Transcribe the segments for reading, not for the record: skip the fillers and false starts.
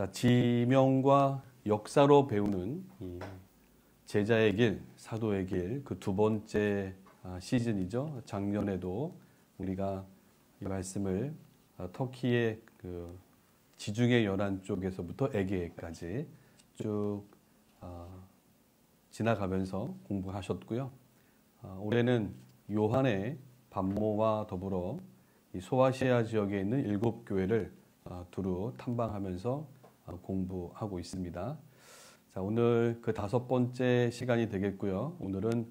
자, 지명과 역사로 배우는 이 제자의 길, 사도의 길, 그 두 번째 시즌이죠. 작년에도 우리가 이 말씀을 터키의 그 지중해 연안 쪽에서부터 에게해까지 쭉 지나가면서 공부하셨고요. 올해는 요한의 반모와 더불어 이 소아시아 지역에 있는 7교회를 두루 탐방하면서 공부하고 있습니다. 자, 오늘 그 5번째 시간이 되겠고요. 오늘은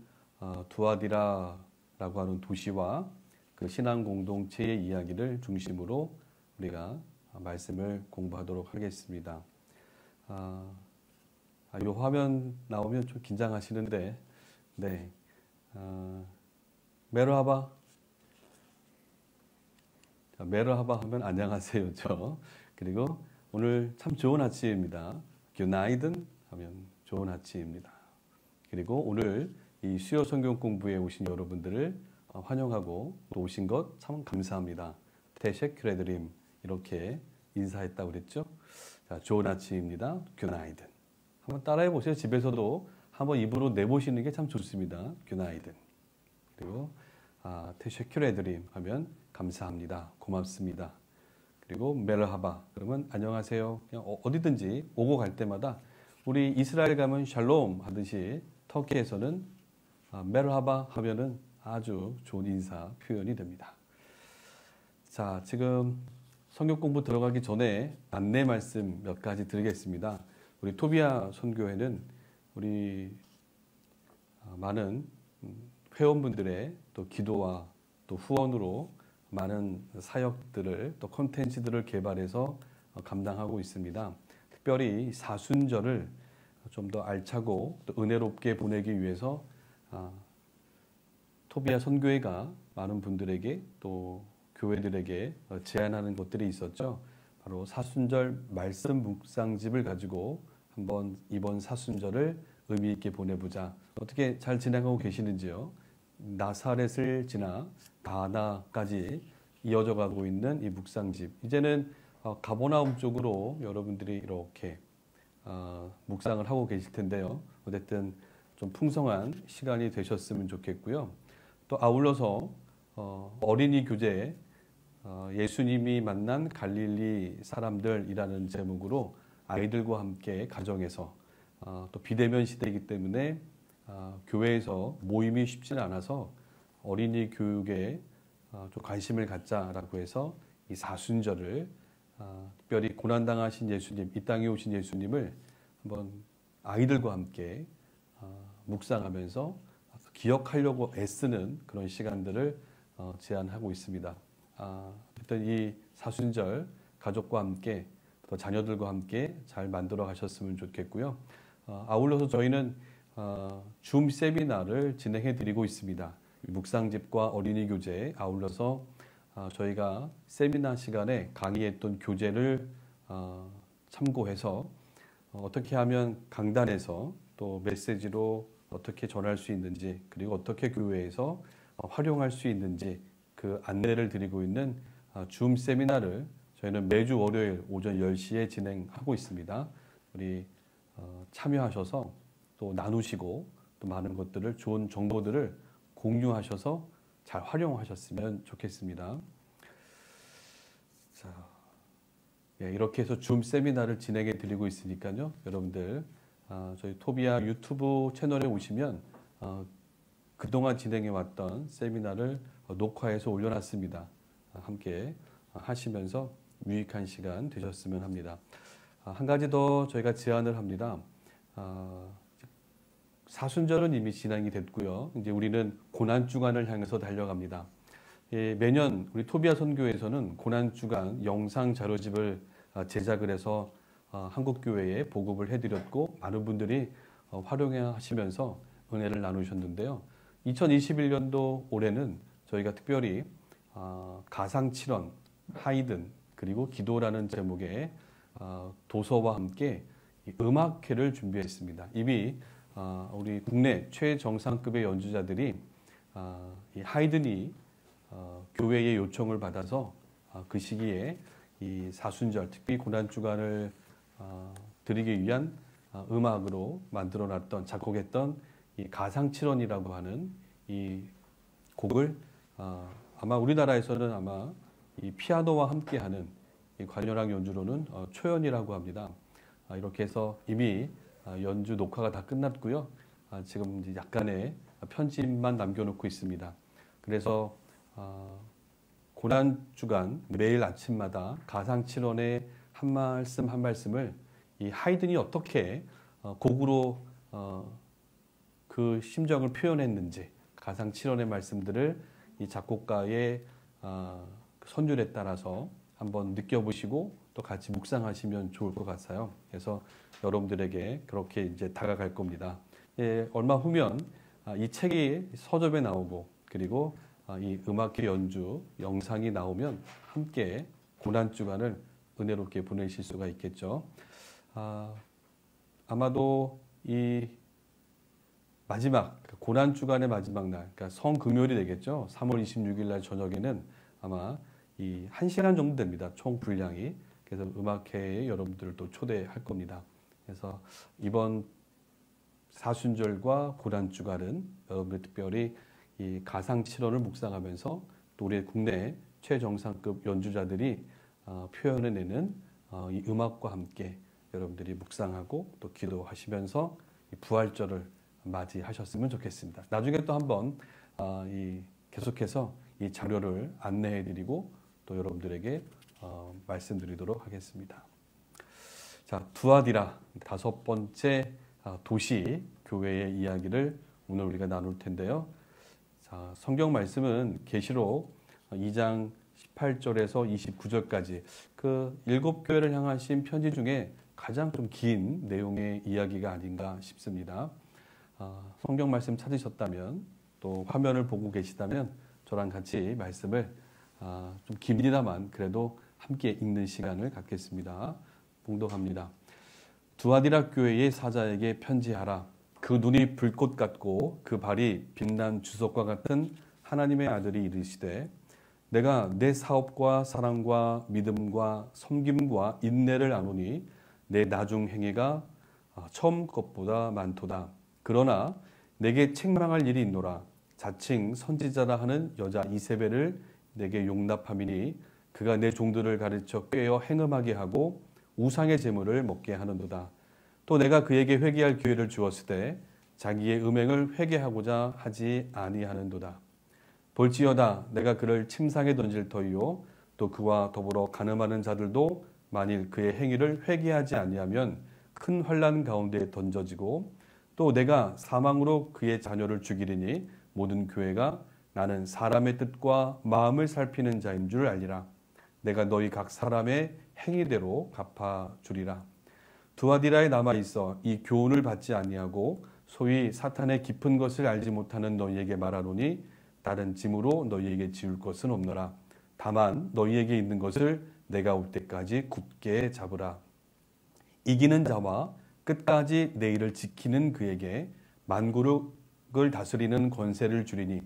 두아디라라고 하는 도시와 그 신앙 공동체의 이야기를 중심으로 우리가 말씀을 공부하도록 하겠습니다. 이 화면 나오면 좀 긴장하시는데, 네, 메르하바. 메르하바 하면 안녕하세요죠. 그리고 오늘 참 좋은 아침입니다. 굿나이든 하면 좋은 아침입니다. 그리고 오늘 이 수요 성경 공부에 오신 여러분들을 환영하고 또 오신 것 참 감사합니다. 테셰크레드림 이렇게 인사했다고 그랬죠. 자, 좋은 아침입니다. 굿나이든. 한번 따라해 보세요. 집에서도 한번 입으로 내보시는 게 참 좋습니다. 굿나이든. 그리고 테셰크레드림 하면 감사합니다. 고맙습니다. 그리고 메르하바 그러면 안녕하세요. 그냥 어디든지 오고 갈 때마다 우리 이스라엘 가면 샬롬 하듯이 터키에서는 메르하바 하면은 아주 좋은 인사 표현이 됩니다. 자, 지금 성경 공부 들어가기 전에 안내 말씀 몇 가지 드리겠습니다. 우리 토비아 선교회는 우리 많은 회원분들의 또 기도와 또 후원으로 많은 사역들을 또 콘텐츠들을 개발해서 감당하고 있습니다. 특별히 사순절을 좀 더 알차고 또 은혜롭게 보내기 위해서 토비아 선교회가 많은 분들에게 또 교회들에게 제안하는 것들이 있었죠. 바로 사순절 말씀 묵상집을 가지고 한번 이번 사순절을 의미 있게 보내보자. 어떻게 잘 진행하고 계시는지요? 나사렛을 지나 가나까지 이어져 가고 있는 이 묵상집. 이제는 가버나움 쪽으로 여러분들이 이렇게 묵상을 하고 계실 텐데요. 어쨌든 좀 풍성한 시간이 되셨으면 좋겠고요. 또 아울러서 어린이 교재 예수님이 만난 갈릴리 사람들이라는 제목으로 아이들과 함께 가정에서 또 비대면 시대이기 때문에 교회에서 모임이 쉽지는 않아서 어린이 교육에 좀 관심을 갖자라고 해서 이 사순절을 특별히 고난당하신 예수님, 이 땅에 오신 예수님을 한번 아이들과 함께 묵상하면서 기억하려고 애쓰는 그런 시간들을 제안하고 있습니다. 일단 이 사순절 가족과 함께 또 자녀들과 함께 잘 만들어 가셨으면 좋겠고요. 아울러서 저희는 줌 세미나를 진행해 드리고 있습니다. 묵상집과 어린이 교재 아울러서 저희가 세미나 시간에 강의했던 교재를 참고해서 어떻게 하면 강단에서 또 메시지로 어떻게 전할 수 있는지 그리고 어떻게 교회에서 활용할 수 있는지 그 안내를 드리고 있는 줌 세미나를 저희는 매주 월요일 오전 10시에 진행하고 있습니다. 우리 참여하셔서 또 나누시고 또 많은 것들을 좋은 정보들을 공유하셔서 잘 활용하셨으면 좋겠습니다. 자, 이렇게 해서 줌 세미나를 진행해 드리고 있으니까요. 여러분들 저희 토비아 유튜브 채널에 오시면 그동안 진행해 왔던 세미나를 녹화해서 올려놨습니다. 함께 하시면서 유익한 시간 되셨으면 합니다. 한 가지 더 저희가 제안을 합니다. 사순절은 이미 진행이 됐고요. 이제 우리는 고난주간을 향해서 달려갑니다. 매년 우리 토비아 선교회에서는 고난주간 영상 자료집을 제작을 해서 한국교회에 보급을 해드렸고 많은 분들이 활용하시면서 은혜를 나누셨는데요. 2021년도 올해는 저희가 특별히 가상칠언, 하이든 그리고 기도라는 제목의 도서와 함께 음악회를 준비했습니다. 이미 우리 국내 최정상급의 연주자들이 이 하이든이 교회의 요청을 받아서 그 시기에 이 사순절, 특히 고난주간을 드리기 위한 음악으로 만들어놨던 작곡했던 이 가상칠언이라고 하는 이 곡을 아마 우리나라에서는 아마 이 피아노와 함께하는 이 관현악 연주로는 초연이라고 합니다. 이렇게 해서 이미 연주 녹화가 다 끝났고요. 지금 이제 약간의 편집만 남겨놓고 있습니다. 그래서 고난주간 매일 아침마다 가상칠언의 한 말씀 한 말씀을 이 하이든이 어떻게 곡으로 그 심정을 표현했는지 가상칠언의 말씀들을 이 작곡가의 선율에 따라서 한번 느껴보시고 또 같이 묵상하시면 좋을 것 같아요. 그래서 여러분들에게 그렇게 이제 다가갈 겁니다. 얼마 후면 이 책이 서점에 나오고 그리고 이 음악회 연주 영상이 나오면 함께 고난주간을 은혜롭게 보내실 수가 있겠죠. 아마도 이 마지막 고난주간의 마지막 날, 그러니까 성금요일이 되겠죠. 3월 26일 날 저녁에는 아마 이 1시간 정도 됩니다. 총 분량이. 그래서 음악회에 여러분들을 또 초대할 겁니다. 그래서 이번 사순절과 고난주간은 여러분들 특별히 이 가상칠언을 묵상하면서 또 우리 국내 최정상급 연주자들이 표현해내는 이 음악과 함께 여러분들이 묵상하고 또 기도하시면서 이 부활절을 맞이하셨으면 좋겠습니다. 나중에 또 한번 계속해서 이 자료를 안내해드리고 또 여러분들에게 말씀드리도록 하겠습니다. 자, 두아디라 다섯 번째 도시 교회의 이야기를 오늘 우리가 나눌 텐데요. 자, 성경 말씀은 계시록 2장 18절에서 29절까지 그 7교회를 향하신 편지 중에 가장 좀 긴 내용의 이야기가 아닌가 싶습니다. 성경 말씀 찾으셨다면 또 화면을 보고 계시다면 저랑 같이 말씀을 좀 깁니다만 그래도 함께 읽는 시간을 갖겠습니다. 봉독합니다. 두아디라 교회의 사자에게 편지하라. 그 눈이 불꽃 같고 그 발이 빛난 주석과 같은 하나님의 아들이 이르시되 내가 내 사업과 사랑과 믿음과 섬김과 인내를 아노니 내 나중 행위가 처음 것보다 많도다. 그러나 내게 책망할 일이 있노라. 자칭 선지자라 하는 여자 이세벨을 내게 용납함이니 그가 내 종들을 가르쳐 꾀어 행음하게 하고 우상의 제물을 먹게 하는도다. 또 내가 그에게 회개할 기회를 주었을 때 자기의 음행을 회개하고자 하지 아니하는도다. 볼지어다 내가 그를 침상에 던질 터이요 또 그와 더불어 간음하는 자들도 만일 그의 행위를 회개하지 아니하면 큰 환난 가운데 던져지고 또 내가 사망으로 그의 자녀를 죽이리니 모든 교회가 나는 사람의 뜻과 마음을 살피는 자인 줄 알리라. 내가 너희 각 사람의 행위대로 갚아주리라. 두아디라에 남아있어 이 교훈을 받지 아니하고 소위 사탄의 깊은 것을 알지 못하는 너희에게 말하노니 다른 짐으로 너희에게 지울 것은 없노라. 다만 너희에게 있는 것을 내가 올 때까지 굳게 잡으라. 이기는 자와 끝까지 내 일을 지키는 그에게 만국을 다스리는 권세를 주리니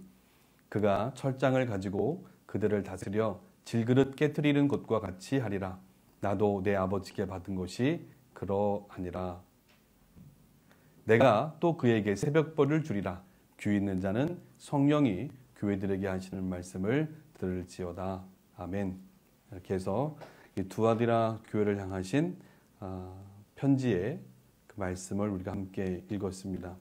그가 철장을 가지고 그들을 다스려 질그릇 깨트리는 것과 같이 하리라. 나도 내 아버지께 받은 것이 그러하니라. 내가 또 그에게 새벽벌을 주리라. 귀 있는 자는 성령이 교회들에게 하시는 말씀을 들을지어다. 아멘. 이렇게 해서 이 두아디라 교회를 향하신 편지의 그 말씀을 우리가 함께 읽었습니다.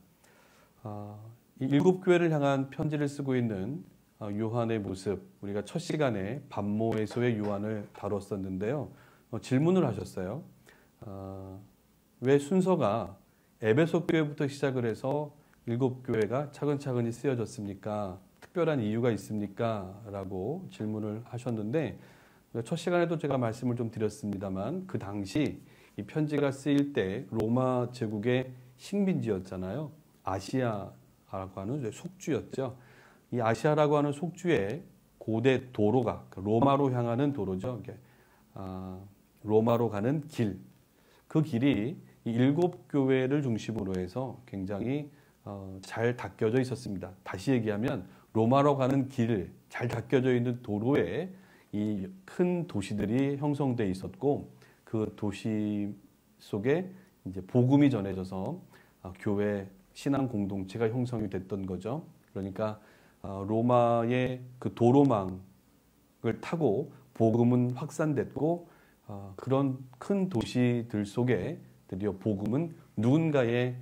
이 7교회를 향한 편지를 쓰고 있는 요한의 모습, 우리가 첫 시간에 반모에서의 요한을 다뤘었는데요. 질문을 하셨어요. 왜 순서가 에베소 교회부터 시작을 해서 7교회가 차근차근히 쓰여졌습니까? 특별한 이유가 있습니까? 라고 질문을 하셨는데 첫 시간에도 제가 말씀을 좀 드렸습니다만 그 당시 이 편지가 쓰일 때 로마 제국의 식민지였잖아요. 아시아라고 하는 속주였죠. 이 아시아라고 하는 속주의 고대 도로가 로마로 향하는 도로죠. 로마로 가는 길. 그 길이 이 7교회를 중심으로 해서 굉장히 잘 닦여져 있었습니다. 다시 얘기하면 로마로 가는 길, 잘 닦여져 있는 도로에 이 큰 도시들이 형성돼 있었고 그 도시의 속에 이제 복음이 전해져서 교회 신앙 공동체가 형성이 됐던 거죠. 그러니까 로마의 그 도로망을 타고 복음은 확산됐고 그런 큰 도시들 속에 드디어 복음은 누군가의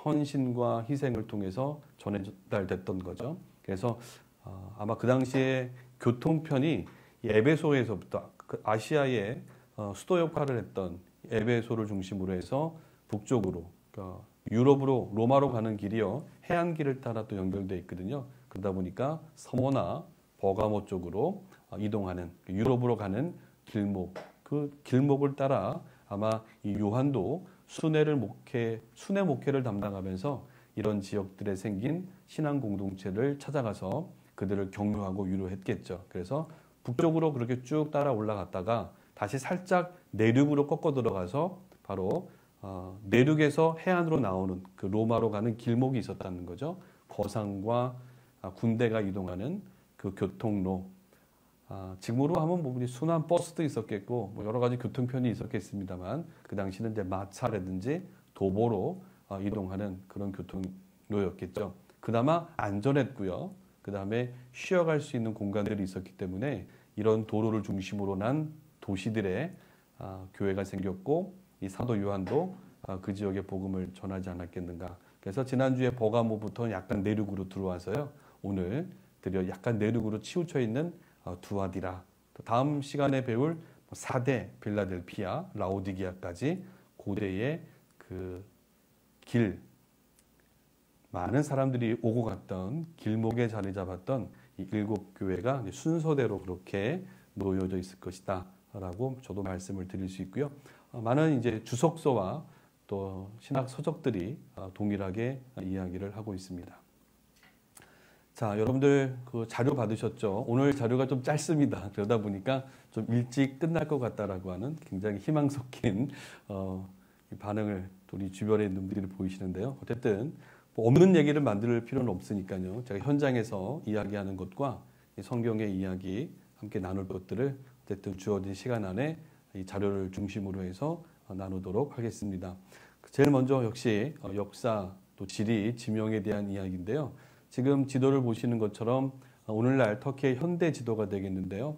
헌신과 희생을 통해서 전달됐던 거죠. 그래서 아마 그 당시에 교통편이 이 에베소에서부터 아시아의 수도 역할을 했던 에베소를 중심으로 해서 북쪽으로 그러니까 유럽으로 로마로 가는 길이요 해안길을 따라 또 연결되어 있거든요. 그러다 보니까 서머나 버가모 쪽으로 이동하는 유럽으로 가는 길목, 그 길목을 따라 아마 이 요한도 순회 목회를 담당하면서 이런 지역들에 생긴 신앙 공동체를 찾아가서 그들을 격려하고 위로했겠죠. 그래서 북쪽으로 그렇게 쭉 따라 올라갔다가 다시 살짝 내륙으로 꺾어 들어가서 바로 내륙에서 해안으로 나오는 그 로마로 가는 길목이 있었다는 거죠. 거상과 군대가 이동하는 그 교통로. 지금으로 하면 뭐 순환 버스도 있었겠고 뭐 여러 가지 교통편이 있었겠습니다만 그 당시는 이제 마차라든지 도보로 이동하는 그런 교통로였겠죠. 그나마 안전했고요. 그 다음에 쉬어갈 수 있는 공간들이 있었기 때문에 이런 도로를 중심으로 난 도시들의 교회가 생겼고 이 사도 요한도 그 지역의 복음을 전하지 않았겠는가. 그래서 지난주에 버가모부터 약간 내륙으로 들어와서요. 오늘 드디어 약간 내륙으로 치우쳐 있는 두아디라. 다음 시간에 배울 사대, 빌라델피아, 라오디게아까지 고대의 그 길, 많은 사람들이 오고 갔던 길목에 자리 잡았던 이 7교회가 순서대로 그렇게 놓여져 있을 것이다 라고 저도 말씀을 드릴 수 있고요. 많은 이제 주석서와 또 신학 서적들이 동일하게 이야기를 하고 있습니다. 자, 여러분들 그 자료 받으셨죠? 오늘 자료가 좀 짧습니다. 그러다 보니까 좀 일찍 끝날 것 같다라고 하는 굉장히 희망 섞인 반응을 우리 주변에 있는 분들이 보이시는데요. 어쨌든 뭐 없는 얘기를 만들 필요는 없으니까요. 제가 현장에서 이야기하는 것과 성경의 이야기 함께 나눌 것들을 어쨌든 주어진 시간 안에 이 자료를 중심으로 해서 나누도록 하겠습니다. 제일 먼저 역시 역사 또 지리, 지명에 대한 이야기인데요. 지금 지도를 보시는 것처럼 오늘날 터키의 현대 지도가 되겠는데요.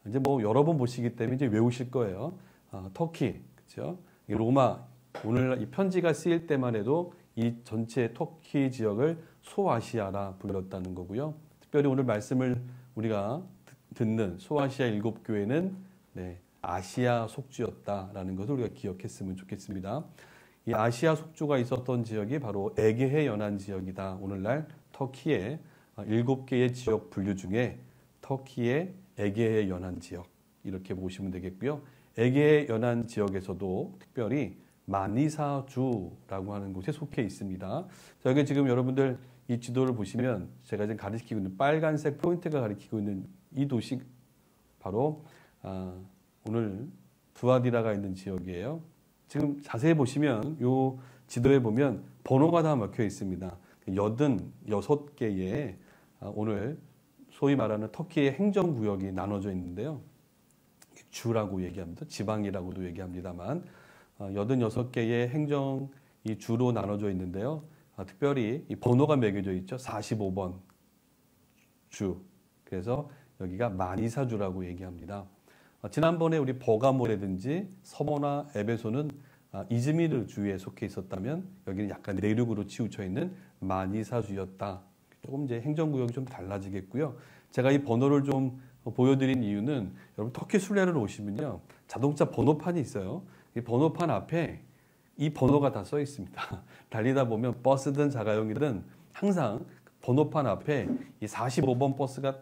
이제 뭐 여러 번 보시기 때문에 이제 외우실 거예요. 터키, 그렇죠? 로마, 오늘날 이 편지가 쓰일 때만 해도 이 전체 터키 지역을 소아시아라 불렀다는 거고요. 특별히 오늘 말씀을 우리가 듣는 소아시아 7교회는 아시아 속주였다라는 것을 우리가 기억했으면 좋겠습니다. 이 아시아 속주가 있었던 지역이 바로 에게해 연안 지역이다. 오늘날 터키의 7개의 지역 분류 중에 터키의 에게해 연안 지역 이렇게 보시면 되겠고요. 에게해 연안 지역에서도 특별히 마니사주라고 하는 곳에 속해 있습니다. 자, 여기 지금 여러분들 이 지도를 보시면 제가 지금 가리키고 있는 빨간색 포인트가 가리키고 있는 이 도시 바로 오늘 두아디라가 있는 지역이에요. 지금 자세히 보시면 이 지도에 보면 번호가 다 먹혀 있습니다. 86개의 오늘 소위 말하는 터키의 행정구역이 나눠져 있는데요. 주라고 얘기합니다. 지방이라고도 얘기합니다만 86개의 행정이 주로 나눠져 있는데요. 특별히 이 번호가 매겨져 있죠. 45번 주. 그래서 여기가 마니사주라고 얘기합니다. 지난번에 우리 버가모라든지 서머나 에베소는 이즈미르 주에 속해 있었다면 여기는 약간 내륙으로 치우쳐 있는 마니사주였다. 조금 이제 행정구역이 좀 달라지겠고요. 제가 이 번호를 좀 보여드린 이유는 여러분 터키 순례를 오시면요. 자동차 번호판이 있어요. 이 번호판 앞에 이 번호가 다 써 있습니다. 달리다 보면 버스든 자가용이든 항상 번호판 앞에 이 45번 버스가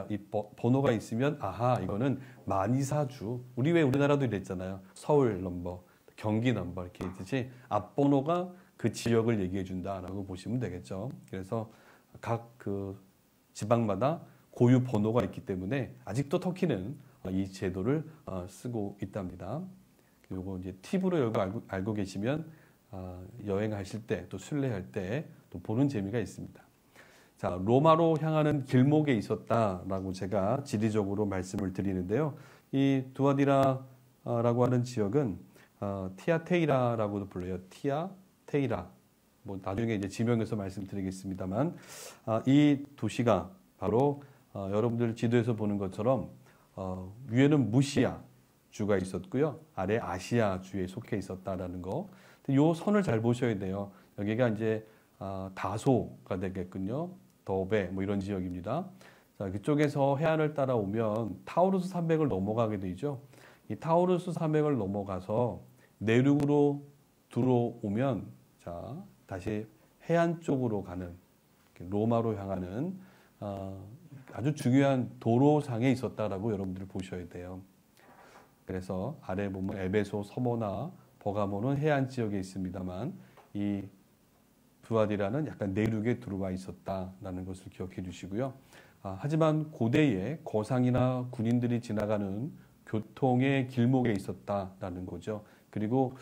이 번호가 있으면 아하 이거는 마니사주. 우리 왜 우리나라도 이랬잖아요. 서울 넘버, 경기 넘버 이렇게 있듯이 앞번호가 그 지역을 얘기해 준다라고 보시면 되겠죠. 그래서 각 그 지방마다 고유 번호가 있기 때문에 아직도 터키는 이 제도를 쓰고 있답니다. 요거 이제 팁으로 알고 계시면 여행하실 때 또 순례할 때 또 보는 재미가 있습니다. 자, 로마로 향하는 길목에 있었다라고 제가 지리적으로 말씀을 드리는데요. 이 두아디라라고 하는 지역은 티아테이라라고도 불러요. 티아테이라. 뭐 나중에 이제 지명에서 말씀드리겠습니다만, 이 도시가 바로 여러분들 지도에서 보는 것처럼 위에는 무시아 주가 있었고요, 아래 아시아 주에 속해 있었다라는 거. 이 선을 잘 보셔야 돼요. 여기가 이제 다소가 되겠군요. 더베 뭐 이런 지역입니다. 자, 그쪽에서 해안을 따라오면 타우루스 산맥을 넘어가게 되죠. 이 타우루스 산맥을 넘어가서 내륙으로 들어오면, 자, 다시 해안 쪽으로 가는, 로마로 향하는 아주 중요한 도로상에 있었다라고 여러분들이 보셔야 돼요. 그래서 아래 보면 에베소, 서모나, 버가모는 해안 지역에 있습니다만, 이 두아디라는 약간 내륙에 들어와 있었다라는 것을 기억해 주시고요. 하지만 고대에 거상이나 군인들이 지나가는 교통의 길목에 있었다라는 거죠. 그리고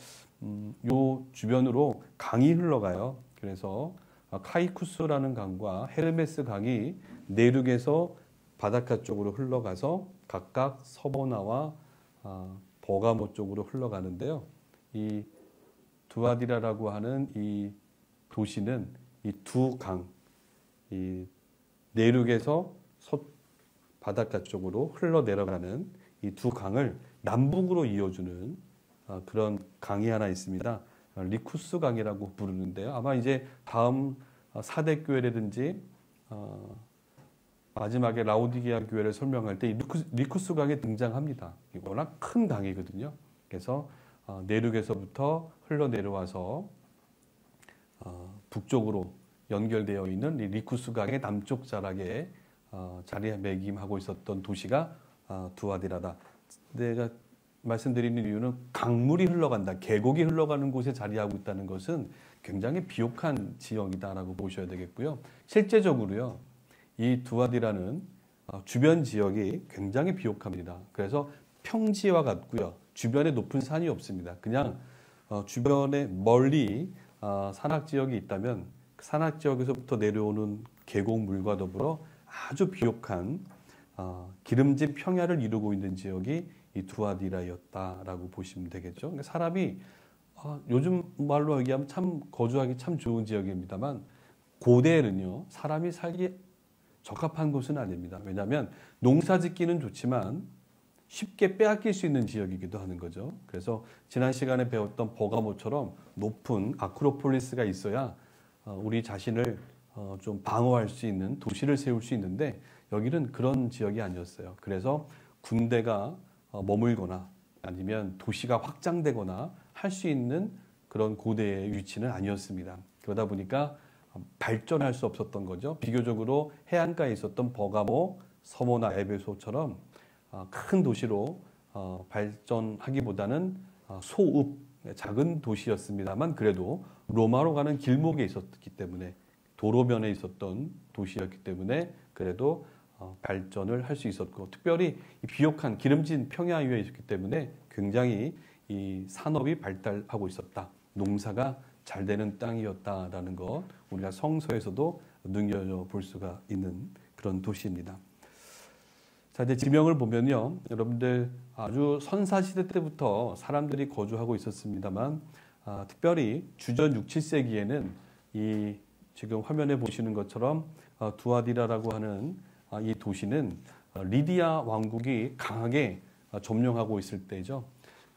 요 주변으로 강이 흘러가요. 그래서 카이쿠스라는 강과 헤르메스 강이 내륙에서 바닷가 쪽으로 흘러가서 각각 서보나와 버가모 쪽으로 흘러가는데요. 이 두아디라라고 하는 이 도시는 이 두 강, 이 내륙에서 바닷가 쪽으로 흘러 내려가는 이 두 강을 남북으로 이어주는 그런 강이 하나 있습니다. 리쿠스 강이라고 부르는데요. 아마 이제 다음 사대교회라든지 마지막에 라오디게아 교회를 설명할 때 이 리쿠스 강에 등장합니다. 워낙 큰 강이거든요. 그래서 내륙에서부터 흘러 내려와서 북쪽으로 연결되어 있는 이 리쿠스 강의 남쪽 자락에 자리매김하고 있었던 도시가 두아디라다. 내가 말씀드리는 이유는 강물이 흘러간다, 계곡이 흘러가는 곳에 자리하고 있다는 것은 굉장히 비옥한 지역이다라고 보셔야 되겠고요. 실제적으로요, 이 두아디라는 주변 지역이 굉장히 비옥합니다. 그래서 평지와 같고요, 주변에 높은 산이 없습니다. 그냥 주변에 멀리 산악 지역이 있다면 그 산악 지역에서부터 내려오는 계곡물과 더불어 아주 비옥한 기름진 평야를 이루고 있는 지역이 이 두아디라였다라고 보시면 되겠죠. 그러니까 사람이 요즘 말로 얘기하면 참 거주하기 참 좋은 지역입니다만, 고대에는요 사람이 살기 적합한 곳은 아닙니다. 왜냐하면 농사짓기는 좋지만 쉽게 빼앗길 수 있는 지역이기도 하는 거죠. 그래서 지난 시간에 배웠던 버가모처럼 높은 아크로폴리스가 있어야 우리 자신을 좀 방어할 수 있는 도시를 세울 수 있는데, 여기는 그런 지역이 아니었어요. 그래서 군대가 머물거나 아니면 도시가 확장되거나 할 수 있는 그런 고대의 위치는 아니었습니다. 그러다 보니까 발전할 수 없었던 거죠. 비교적으로 해안가에 있었던 버가모, 서모나 에베소처럼 큰 도시로 발전하기보다는 소읍, 작은 도시였습니다만 그래도 로마로 가는 길목에 있었기 때문에, 도로변에 있었던 도시였기 때문에 그래도 발전을 할 수 있었고, 특별히 이 비옥한 기름진 평야 위에 있었기 때문에 굉장히 이 산업이 발달하고 있었다, 농사가 잘 되는 땅이었다라는 것, 우리가 성서에서도 눈여겨볼 수가 있는 그런 도시입니다. 자, 이제 지명을 보면요, 여러분들 아주 선사시대 때부터 사람들이 거주하고 있었습니다만, 특별히 주전 6, 7세기에는 이 지금 화면에 보시는 것처럼 두아디라라고 하는 이 도시는 리디아 왕국이 강하게 점령하고 있을 때죠.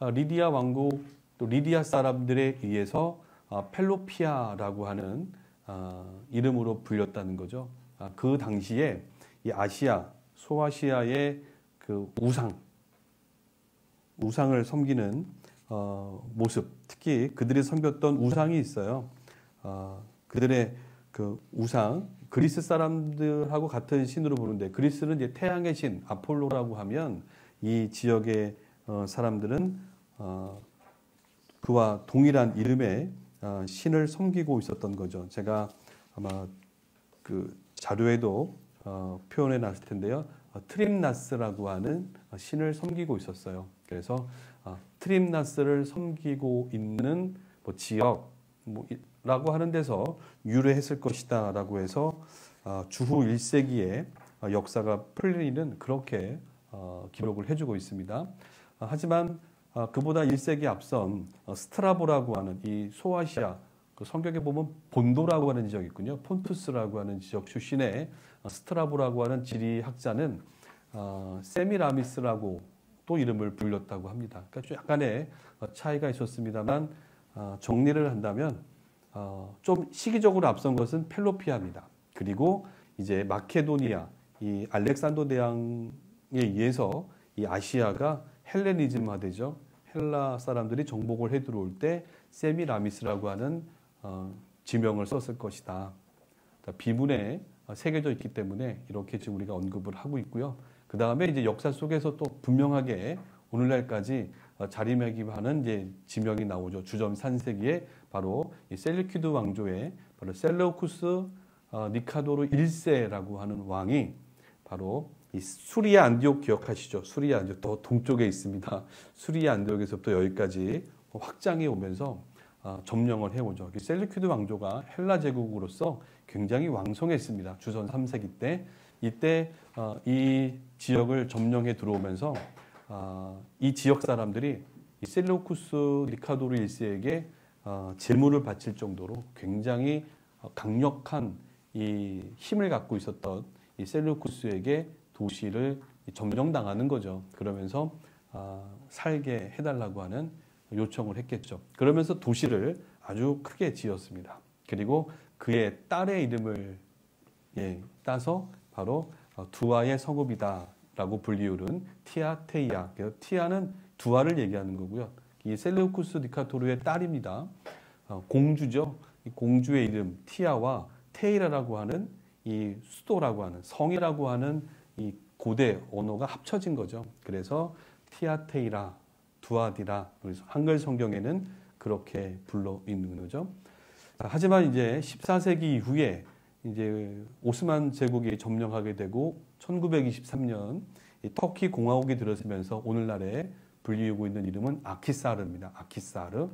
리디아 왕국, 또 리디아 사람들에 의해서 펠로피아라고 하는 이름으로 불렸다는 거죠. 그 당시에 이 아시아, 소아시아의 그 우상을 섬기는 모습, 특히 그들이 섬겼던 우상이 있어요. 그들의 그 우상, 그리스 사람들하고 같은 신으로 부르는데, 그리스는 이제 태양의 신 아폴로라고 하면 이 지역의 사람들은 그와 동일한 이름의 신을 섬기고 있었던 거죠. 제가 아마 그 자료에도 표현해 놨을 텐데요. 트림나스라고 하는 신을 섬기고 있었어요. 그래서 트림나스를 섬기고 있는 뭐 지역 라고 하는 데서 유래했을 것이다라고 해서 주후 1세기에 역사가 풀리는 그렇게 기록을 해주고 있습니다. 하지만 그보다 1세기 앞선 스트라보라고 하는 이 소아시아, 그 성경에 보면 본도라고 하는 지역이 있군요. 폰투스라고 하는 지역 출신의 스트라보라고 하는 지리학자는 세미라미스라고 또 이름을 불렸다고 합니다. 그러니까 약간의 차이가 있었습니다만 정리를 한다면 좀 시기적으로 앞선 것은 펠로피아입니다. 그리고 이제 마케도니아, 이 알렉산더 대왕에 의해서 이 아시아가 헬레니즘화되죠. 헬라 사람들이 정복을 해 들어올 때 세미라미스라고 하는 지명을 썼을 것이다. 비문에 새겨져 있기 때문에 이렇게 지금 우리가 언급을 하고 있고요. 그 다음에 이제 역사 속에서 또 분명하게 오늘날까지 자리매김하는 이제 지명이 나오죠. 주점 3세기에 바로 이 셀류키드 왕조의 바로 셀레우쿠스 니카도르 1세라고 하는 왕이 바로 이 수리아 안디옥 기억하시죠? 수리아 안디옥 더 동쪽에 있습니다. 수리아 안디옥에서부터 여기까지 확장해 오면서 점령을 해오죠. 셀류키드 왕조가 헬라 제국으로서 굉장히 왕성했습니다. 주전 3세기 때. 이때 이 지역을 점령해 들어오면서 이 지역 사람들이 이 셀레우쿠스 니카도르 1세에게 제물을 바칠 정도로 굉장히 강력한 이 힘을 갖고 있었던 이 셀레우쿠스에게 도시를 점령당하는 거죠. 그러면서 살게 해달라고 하는 요청을 했겠죠. 그러면서 도시를 아주 크게 지었습니다. 그리고 그의 딸의 이름을 따서 바로 두아의 성읍이다라고 불리우는 티아테이아. 티아는 두아를 얘기하는 거고요. 이 셀레우쿠스 니카토르의 딸입니다. 공주죠. 이 공주의 이름 티아와 테이라라고 하는 이 수도라고 하는 성이라고 하는 이 고대 언어가 합쳐진 거죠. 그래서 티아테이라, 두아디라. 그래서 한글 성경에는 그렇게 불러 있는 거죠. 하지만 이제 14세기 이후에 이제 오스만 제국이 점령하게 되고 1923년 이 터키 공화국이 들어서면서 오늘날에 불리우고 있는 이름은 아키사르입니다. 아키사르.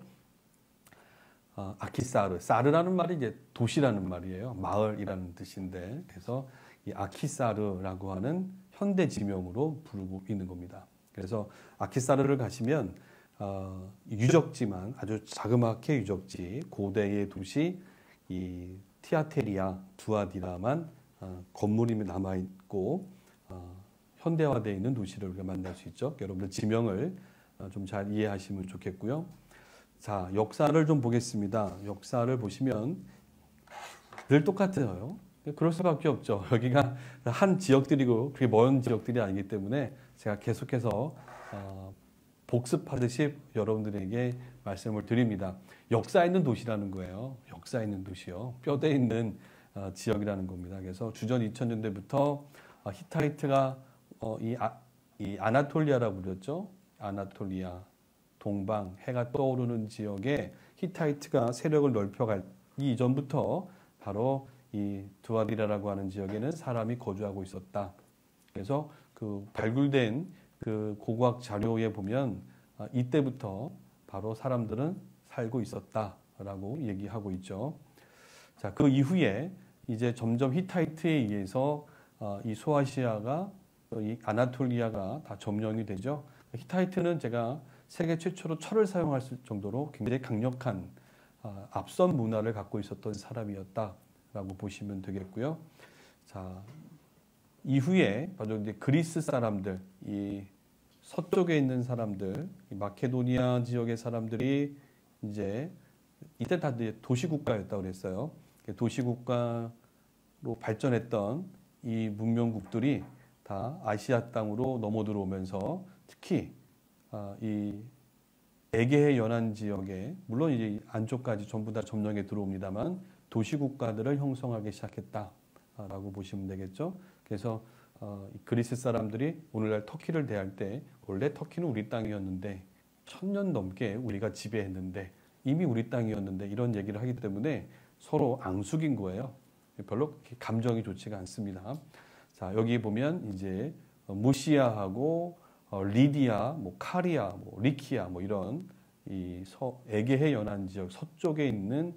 아키사르. 사르라는 말이 이제 도시라는 말이에요. 마을이라는 뜻인데, 그래서 이 아키사르라고 하는 현대 지명으로 부르고 있는 겁니다. 그래서 아키사르를 가시면 유적지만 아주 자그맣게 유적지, 고대의 도시 이 티아테리아, 두아디라만 건물이 남아 있고 현대화되어 있는 도시를 우리가 만날 수 있죠. 여러분들 지명을 좀 잘 이해하시면 좋겠고요. 자, 역사를 좀 보겠습니다. 역사를 보시면 늘 똑같아요. 그럴 수밖에 없죠. 여기가 한 지역들이고 그게 먼 지역들이 아니기 때문에 제가 계속해서 복습하듯이 여러분들에게 말씀을 드립니다. 역사 있는 도시라는 거예요. 역사 있는 도시요. 뼈대 있는 지역이라는 겁니다. 그래서 주전 2000년대부터 히타이트가 이 아나톨리아라고 부르죠. 아나톨리아, 동방, 해가 떠오르는 지역에 히타이트가 세력을 넓혀가기 이전부터 바로 이 두아디라라고 하는 지역에는 사람이 거주하고 있었다. 그래서 그 발굴된 그 고고학 자료에 보면 이때부터 바로 사람들은 살고 있었다라고 얘기하고 있죠. 자, 그 이후에 이제 점점 히타이트에 의해서 이 소아시아가 이 아나톨리아가 다 점령이 되죠. 히타이트는 제가 세계 최초로 철을 사용할 정도로 굉장히 강력한 앞선 문화를 갖고 있었던 사람이었다라고 보시면 되겠고요. 자, 이후에 바로 이제 그리스 사람들, 이 서쪽에 있는 사람들, 이 마케도니아 지역의 사람들이 이제 이때 다 이제 도시국가였다고 그랬어요. 도시국가로 발전했던 이 문명국들이 다 아시아 땅으로 넘어 들어오면서 특히 이 에게해 연안 지역에 물론 이제 안쪽까지 전부 다 점령에 들어옵니다만 도시국가들을 형성하기 시작했다라고 보시면 되겠죠. 그래서 그리스 사람들이 오늘날 터키를 대할 때 원래 터키는 우리 땅이었는데 1000년 넘게 우리가 지배했는데 이미 우리 땅이었는데 이런 얘기를 하기 때문에 서로 앙숙인 거예요. 별로 감정이 좋지가 않습니다. 자, 여기 보면 이제 무시아하고 리디아, 뭐 카리아, 뭐 리키아, 뭐 이런 이 에게해 연안 지역 서쪽에 있는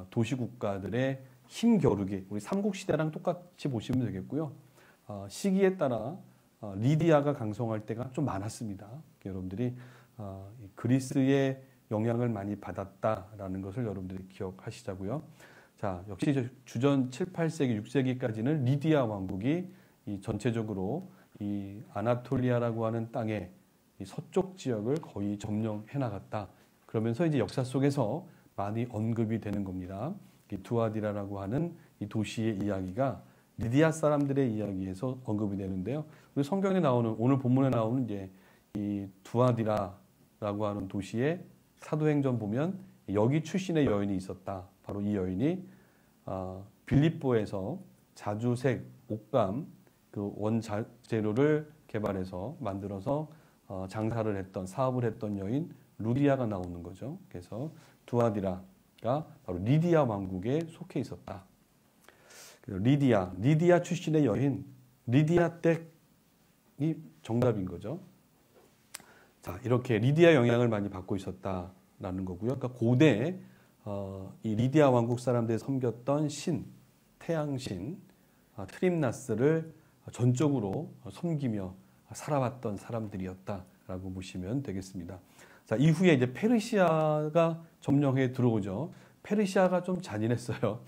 도시국가들의 힘겨루기, 우리 삼국시대랑 똑같이 보시면 되겠고요. 시기에 따라 리디아가 강성할 때가 좀 많았습니다. 여러분들이 이 그리스의 영향을 많이 받았다라는 것을 여러분들이 기억하시자고요. 자, 역시 주전 7, 8세기, 6세기까지는 리디아 왕국이 이 전체적으로 이 아나톨리아라고 하는 땅의 이 서쪽 지역을 거의 점령해 나갔다. 그러면서 이제 역사 속에서 많이 언급이 되는 겁니다. 이 두아디라라고 하는 이 도시의 이야기가 리디아 사람들의 이야기에서 언급이 되는데요. 우리 성경에 나오는 오늘 본문에 나오는 이제 이 두아디라라고 하는 도시의 사도행전 보면 여기 출신의 여인이 있었다. 바로 이 여인이 빌립보에서 자주색 옷감 그 원재료를 개발해서 만들어서 장사를 했던 사업을 했던 여인 루디아가 나오는 거죠. 그래서 두아디라가 바로 리디아 왕국에 속해 있었다. 리디아 출신의 여인 리디아 댁이 정답인 거죠. 자, 이렇게 리디아 영향을 많이 받고 있었다라는 거고요. 그러니까 고대 이 리디아 왕국 사람들이 섬겼던 신, 태양신 트림나스를 전적으로 섬기며 살아왔던 사람들이었다라고 보시면 되겠습니다. 자, 이후에 이제 페르시아가 점령해 들어오죠. 페르시아가 좀 잔인했어요.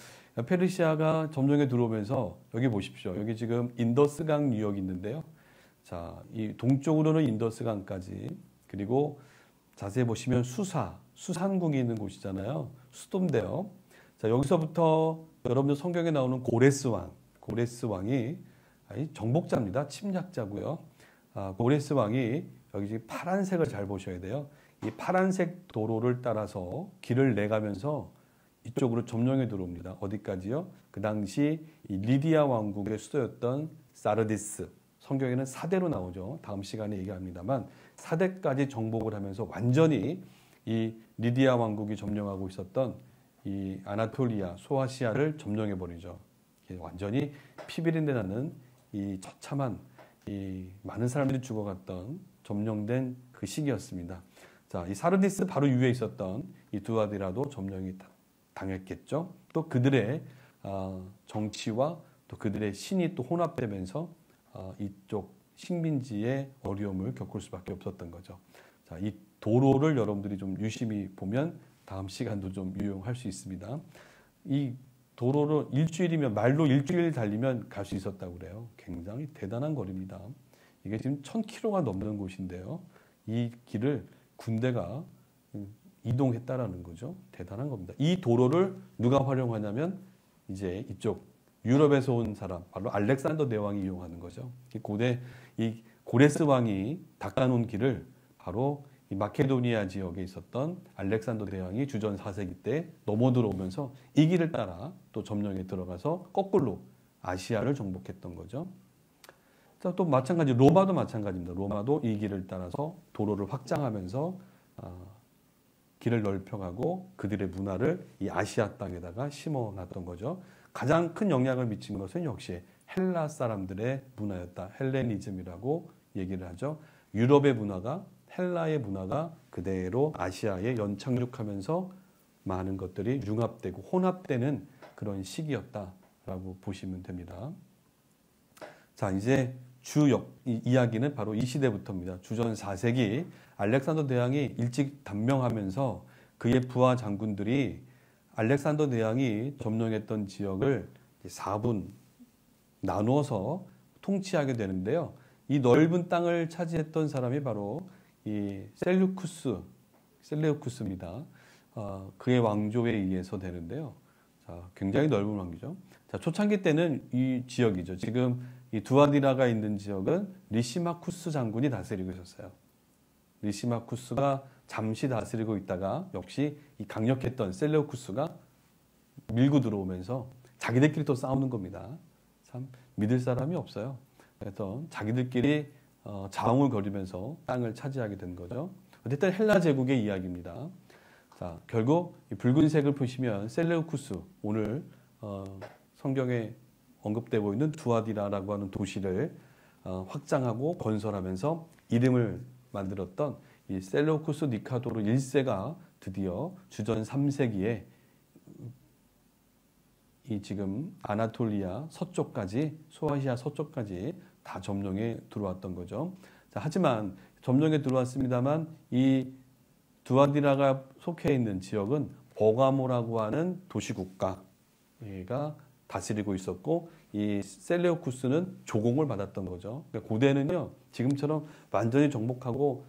페르시아가 점령해 들어오면서 여기 보십시오. 여기 지금 인더스강 유역이 있는데요. 자, 이 동쪽으로는 인더스강까지 그리고 자세히 보시면 수산국이 있는 곳이잖아요. 수도인데요. 자, 여기서부터 여러분들 성경에 나오는 고레스 왕이 정복자입니다. 침략자고요. 고레스 왕이 여기 지금 파란색을 잘 보셔야 돼요. 이 파란색 도로를 따라서 길을 내가면서 이쪽으로 점령해 들어옵니다. 어디까지요? 그 당시 이 리디아 왕국의 수도였던 사르디스. 성경에는 사대로 나오죠. 다음 시간에 얘기합니다만 사대까지 정복을 하면서 완전히 이 리디아 왕국이 점령하고 있었던 이 아나톨리아, 소아시아를 점령해 버리죠. 완전히 피비린내 나는 이 처참한 이 많은 사람들이 죽어갔던 점령된 그 시기였습니다. 자, 이 사르디스 바로 위에 있었던 이 두아디라도 점령이 당했겠죠. 또 그들의 정치와 또 그들의 신이 또 혼합되면서 이쪽 식민지의 어려움을 겪을 수밖에 없었던 거죠. 자, 이 도로를 여러분들이 좀 유심히 보면 다음 시간도 좀 유용할 수 있습니다. 이 도로를 말로 일주일 달리면 갈 수 있었다고 그래요. 굉장히 대단한 거리입니다. 이게 지금 1000km가 넘는 곳인데요. 이 길을 군대가 이동했다라는 거죠. 대단한 겁니다. 이 도로를 누가 활용하냐면 이제 이쪽 유럽에서 온 사람, 바로 알렉산더 대왕이 이용하는 거죠. 고대 이 고레스 왕이 닦아놓은 길을 바로 이 마케도니아 지역에 있었던 알렉산더 대왕이 주전 4세기 때 넘어 들어오면서 이 길을 따라 또 점령에 들어가서 거꾸로 아시아를 정복했던 거죠. 자, 또 마찬가지 로마도 마찬가지입니다. 로마도 이 길을 따라서 도로를 확장하면서 길을 넓혀가고 그들의 문화를 이 아시아 땅에다가 심어놨던 거죠. 가장 큰 영향을 미친 것은 역시 헬라 사람들의 문화였다. 헬레니즘이라고 얘기를 하죠. 유럽의 문화가 헬라의 문화가 그대로 아시아에 연착륙하면서 많은 것들이 융합되고 혼합되는 그런 시기였다라고 보시면 됩니다. 자, 이제 이야기는 바로 이 시대부터입니다. 주전 4세기 알렉산더 대왕이 일찍 단명하면서 그의 부하 장군들이 알렉산더 대왕이 점령했던 지역을 4분 나누어서 통치하게 되는데요. 이 넓은 땅을 차지했던 사람이 바로 이 셀레우쿠스입니다. 그의 왕조에 의해서 되는데요. 자, 굉장히 넓은 왕조죠. 자, 초창기 때는 이 지역이죠. 지금 이 두아디라가 있는 지역은 리시마쿠스 장군이 다스리고 있었어요. 리시마쿠스가 잠시 다스리고 있다가 역시 이 강력했던 셀레우쿠스가 밀고 들어오면서 자기들끼리 또 싸우는 겁니다. 참 믿을 사람이 없어요. 그래서 자기들끼리 자웅을 거리면서 땅을 차지하게 된 거죠. 어쨌든 헬라 제국의 이야기입니다. 자, 결국 이 붉은색을 보시면 셀레우쿠스, 오늘 성경에 언급되고 있는 두아디라라고 하는 도시를 확장하고 건설하면서 이름을 만들었던 이 셀레우쿠스 니카도르 1세가 드디어 주전 3세기에 이 지금 아나톨리아 서쪽까지, 소아시아 서쪽까지 다 점령해 들어왔던 거죠. 자, 하지만 점령에 들어왔습니다만 이 두아디라가 속해 있는 지역은 버가모라고 하는 도시국가가 다스리고 있었고 이 셀레우쿠스는 조공을 받았던 거죠. 그러니까 고대는요 지금처럼 완전히 정복하고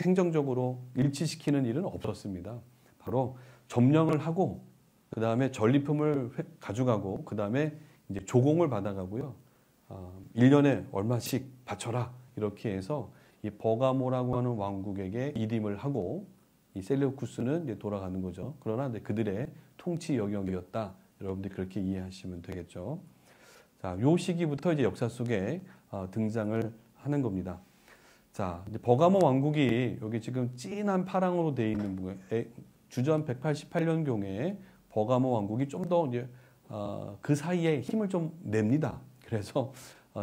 행정적으로 일치시키는 일은 없었습니다. 바로 점령을 하고 그 다음에 전리품을 가져가고 그 다음에 이제 조공을 받아가고요. 1년에 얼마씩 바쳐라 이렇게 해서 이 버가모라고 하는 왕국에게 이임을 하고 이 셀레우쿠스는 이제 돌아가는 거죠. 그러나 이제 그들의 통치 영역이었다. 여러분들이 그렇게 이해하시면 되겠죠. 자, 요 시기부터 이제 역사 속에 등장을 하는 겁니다. 자, 이제 버가모 왕국이 여기 지금 진한 파랑으로 되어 있는 부분에 주전 188년경에 버가모 왕국이 좀 더 이제 그 사이에 힘을 좀 냅니다. 그래서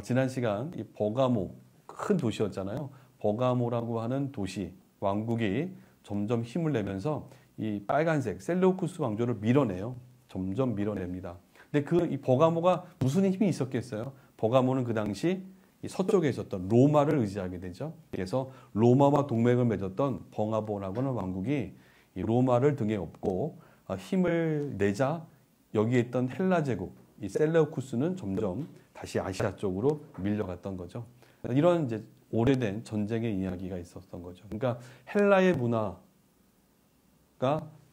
지난 시간 이 버가모 큰 도시였잖아요. 버가모라고 하는 도시 왕국이 점점 힘을 내면서 이 빨간색 셀레우쿠스 왕조를 밀어내요. 점점 밀어냅니다. 근데 이 버가모가 무슨 힘이 있었겠어요? 버가모는 그 당시 이 서쪽에 있었던 로마를 의지하게 되죠. 그래서 로마와 동맹을 맺었던 버가모라고 하는 왕국이 이 로마를 등에 업고 힘을 내자 여기에 있던 헬라 제국, 이 셀레우쿠스는 점점 다시 아시아 쪽으로 밀려갔던 거죠. 이런 이제 오래된 전쟁의 이야기가 있었던 거죠. 그러니까 헬라의 문화가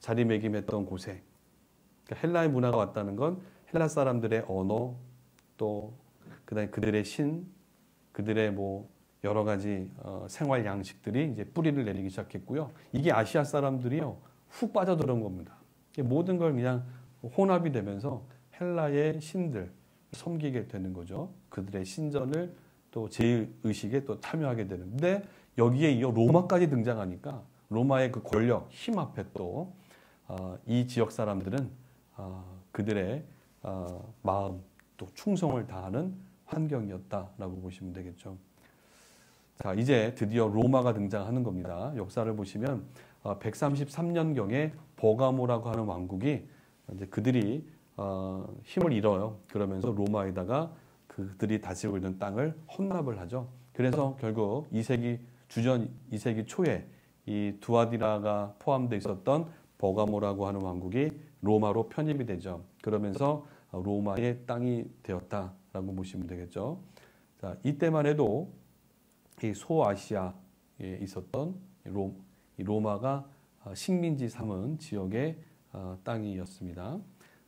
자리매김했던 곳에 그러니까 헬라의 문화가 왔다는 건 헬라 사람들의 언어 또 그다음에 그들의 신, 그들의 뭐 여러 가지 생활 양식들이 이제 뿌리를 내리기 시작했고요. 이게 아시아 사람들이요 훅 빠져들어온 겁니다. 모든 걸 그냥 혼합이 되면서 헬라의 신들 섬기게 되는 거죠. 그들의 신전을 또 제의식에 또 참여하게 되는데 여기에 이어 로마까지 등장하니까 로마의 그 권력, 힘 앞에 또 이 지역 사람들은 그들의 마음 또 충성을 다하는 환경이었다라고 보시면 되겠죠. 자, 이제 드디어 로마가 등장하는 겁니다. 역사를 보시면 133년경에 버가모라고 하는 왕국이 이제 그들이 힘을 잃어요. 그러면서 로마에다가 그들이 다스리고 있는 땅을 헌납을 하죠. 그래서 결국 2세기 주전 2세기 초에 이 두아디라가 포함되어 있었던 버가모라고 하는 왕국이 로마로 편입이 되죠. 그러면서 로마의 땅이 되었다라고 보시면 되겠죠. 자, 이때만 해도 이 소아시아에 있었던 로마가 식민지 삼은 지역의 땅이었습니다.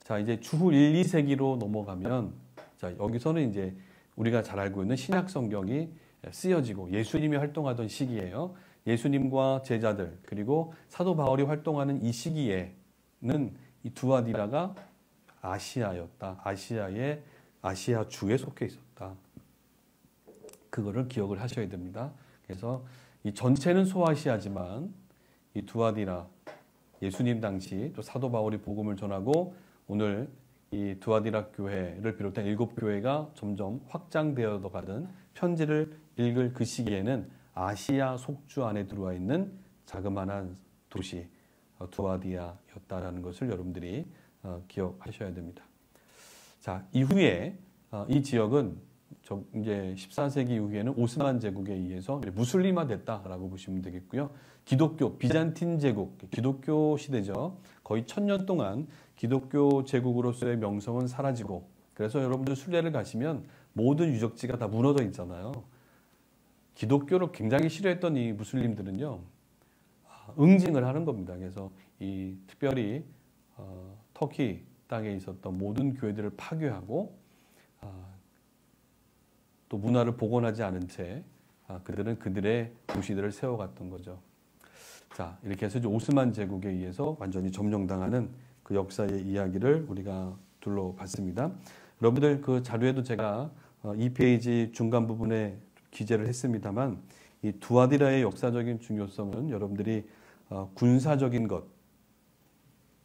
자, 이제 주후 1, 2세기로 넘어가면 자, 여기서는 이제 우리가 잘 알고 있는 신약 성경이 쓰여지고 예수님이 활동하던 시기예요. 예수님과 제자들 그리고 사도 바울이 활동하는 이 시기에는 이 두아디라가 아시아였다. 아시아 주에 속해 있었다. 그거를 기억을 하셔야 됩니다. 그래서 이 전체는 소아시아지만 이 두아디라 예수님 당시 또 사도 바울이 복음을 전하고 오늘 이 두아디라 교회를 비롯한 7교회가 점점 확장되어 가던 편지를 읽을 그 시기에는 아시아 속주 안에 들어와 있는 자그마한 도시 두아디아였다라는 것을 여러분들이 기억하셔야 됩니다. 자, 이후에 이 지역은 이제 14세기 이후에는 오스만 제국에 의해서 무슬림화 됐다라고 보시면 되겠고요. 기독교, 비잔틴 제국, 기독교 시대죠. 거의 1000년 동안 기독교 제국으로서의 명성은 사라지고 그래서 여러분들 순례를 가시면 모든 유적지가 다 무너져 있잖아요. 기독교를 굉장히 싫어했던 이 무슬림들은요. 응징을 하는 겁니다. 그래서 이 특별히 터키 땅에 있었던 모든 교회들을 파괴하고 또 문화를 복원하지 않은 채 그들은 그들의 도시들을 세워갔던 거죠. 자, 이렇게 해서 이제 오스만 제국에 의해서 완전히 점령당하는 그 역사의 이야기를 우리가 둘러봤습니다. 여러분들 그 자료에도 제가 2페이지 중간 부분에 기재를 했습니다만 이 두아디라의 역사적인 중요성은 여러분들이 군사적인 것,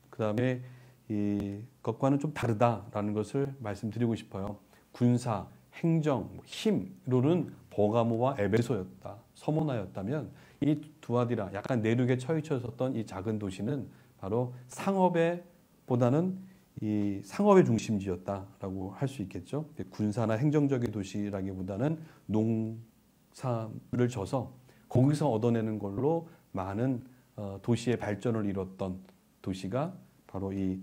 그 다음에 이것과는 좀 다르다라는 것을 말씀드리고 싶어요. 군사, 행정, 힘으로는 버가모와 에베소였다, 서모나였다면 이 두아디라, 약간 내륙에 처해져 있었던 이 작은 도시는 바로 상업보다는 이 상업의 중심지였다라고 할 수 있겠죠. 군사나 행정적인 도시라기보다는 농사를 져서 거기서 얻어내는 걸로 많은 도시의 발전을 이뤘던 도시가 바로 이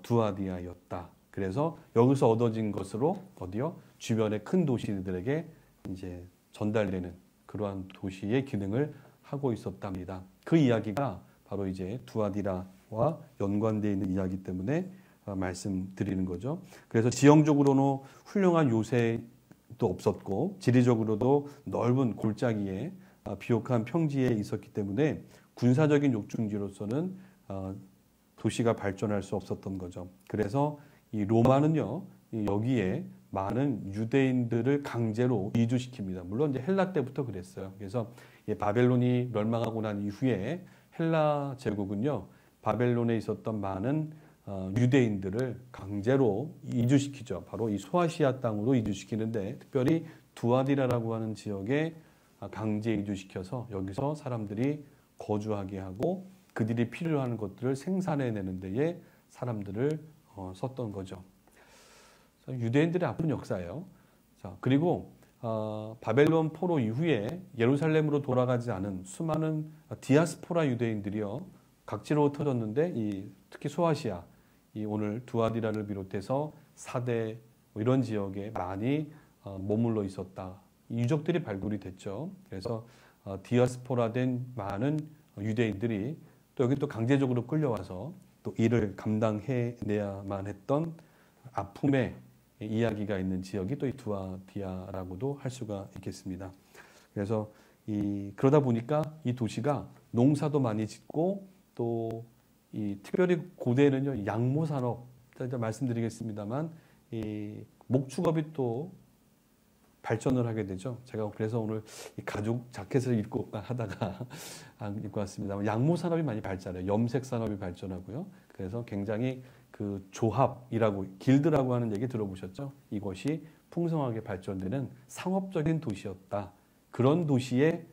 두아디아였다. 그래서 여기서 얻어진 것으로 어디요? 주변의 큰 도시들에게 이제 전달되는 그러한 도시의 기능을 하고 있었답니다. 그 이야기가 바로 이제 두아디라와 연관되어 있는 이야기 때문에 말씀드리는 거죠. 그래서 지형적으로는 훌륭한 요새도 없었고 지리적으로도 넓은 골짜기에 비옥한 평지에 있었기 때문에 군사적인 욕중지로서는 도시가 발전할 수 없었던 거죠. 그래서 이 로마는요, 여기에 많은 유대인들을 강제로 이주시킵니다. 물론 이제 헬라 때부터 그랬어요. 그래서 바벨론이 멸망하고 난 이후에 헬라 제국은요, 바벨론에 있었던 많은 유대인들을 강제로 이주시키죠. 바로 이 소아시아 땅으로 이주시키는데 특별히 두아디라라고 하는 지역에 강제 이주시켜서 여기서 사람들이 거주하게 하고 그들이 필요한 것들을 생산해내는 데에 사람들을 썼던 거죠. 유대인들의 아픈 역사예요. 자, 그리고 바벨론 포로 이후에 예루살렘으로 돌아가지 않은 수많은 디아스포라 유대인들이요 각지로 터졌는데 특히 소아시아, 오늘 두아디라를 비롯해서 사대 이런 지역에 많이 머물러 있었다. 이 유적들이 발굴이 됐죠. 그래서 디아스포라된 많은 유대인들이 또 여기 또 강제적으로 끌려와서 또 이를 감당해내야만 했던 아픔의 이야기가 있는 지역이 또 이 두아디아라고도 할 수가 있겠습니다. 그래서 그러다 보니까 이 도시가 농사도 많이 짓고 또 특별히 고대에는요 양모 산업, 말씀드리겠습니다만 목축업이 또 발전을 하게 되죠. 제가 그래서 오늘 가죽 자켓을 입고 하다가 안 입고 왔습니다만 양모 산업이 많이 발전해요. 염색 산업이 발전하고요. 그래서 굉장히 그 조합이라고 길드라고 하는 얘기 들어보셨죠? 이것이 풍성하게 발전되는 상업적인 도시였다. 그런 도시의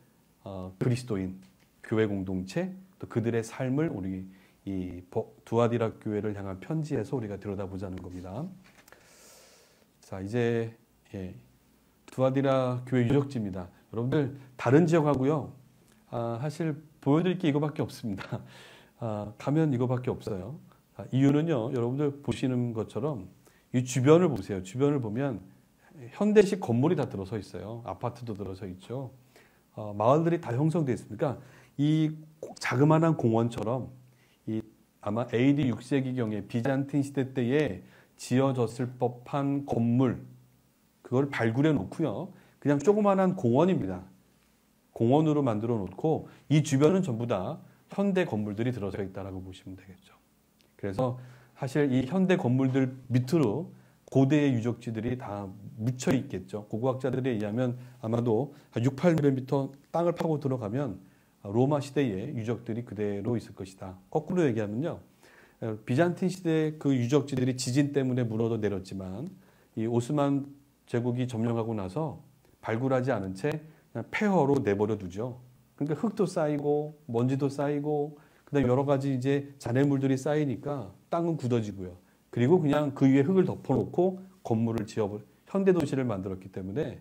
그리스도인 교회 공동체 또 그들의 삶을 우리 이 두아디라 교회를 향한 편지에서 우리가 들여다보자는 겁니다. 자, 이제 두아디라 교회 유적지입니다. 여러분들 다른 지역하고요. 사실 보여드릴 게 이거밖에 없습니다. 가면 이거밖에 없어요. 이유는요. 여러분들 보시는 것처럼 이 주변을 보세요. 주변을 보면 현대식 건물이 다 들어서 있어요. 아파트도 들어서 있죠. 마을들이 다 형성되어 있습니까? 이 자그마한 공원처럼 아마 AD 6세기경에 비잔틴 시대 때에 지어졌을 법한 건물 그걸 발굴해 놓고요. 그냥 조그마한 공원입니다. 공원으로 만들어 놓고 이 주변은 전부 다 현대 건물들이 들어서 있다라고 보시면 되겠죠. 그래서 사실 이 현대 건물들 밑으로 고대의 유적지들이 다 묻혀 있겠죠. 고고학자들에 의하면 아마도 6, 8mm 땅을 파고 들어가면 로마 시대의 유적들이 그대로 있을 것이다. 거꾸로 얘기하면요. 비잔틴 시대 그 유적지들이 지진 때문에 무너져 내렸지만 이 오스만 제국이 점령하고 나서 발굴하지 않은 채 그냥 폐허로 내버려 두죠. 그러니까 흙도 쌓이고 먼지도 쌓이고 그다음 여러 가지 이제 잔해물들이 쌓이니까 땅은 굳어지고요. 그리고 그냥 그 위에 흙을 덮어놓고 건물을 현대 도시를 만들었기 때문에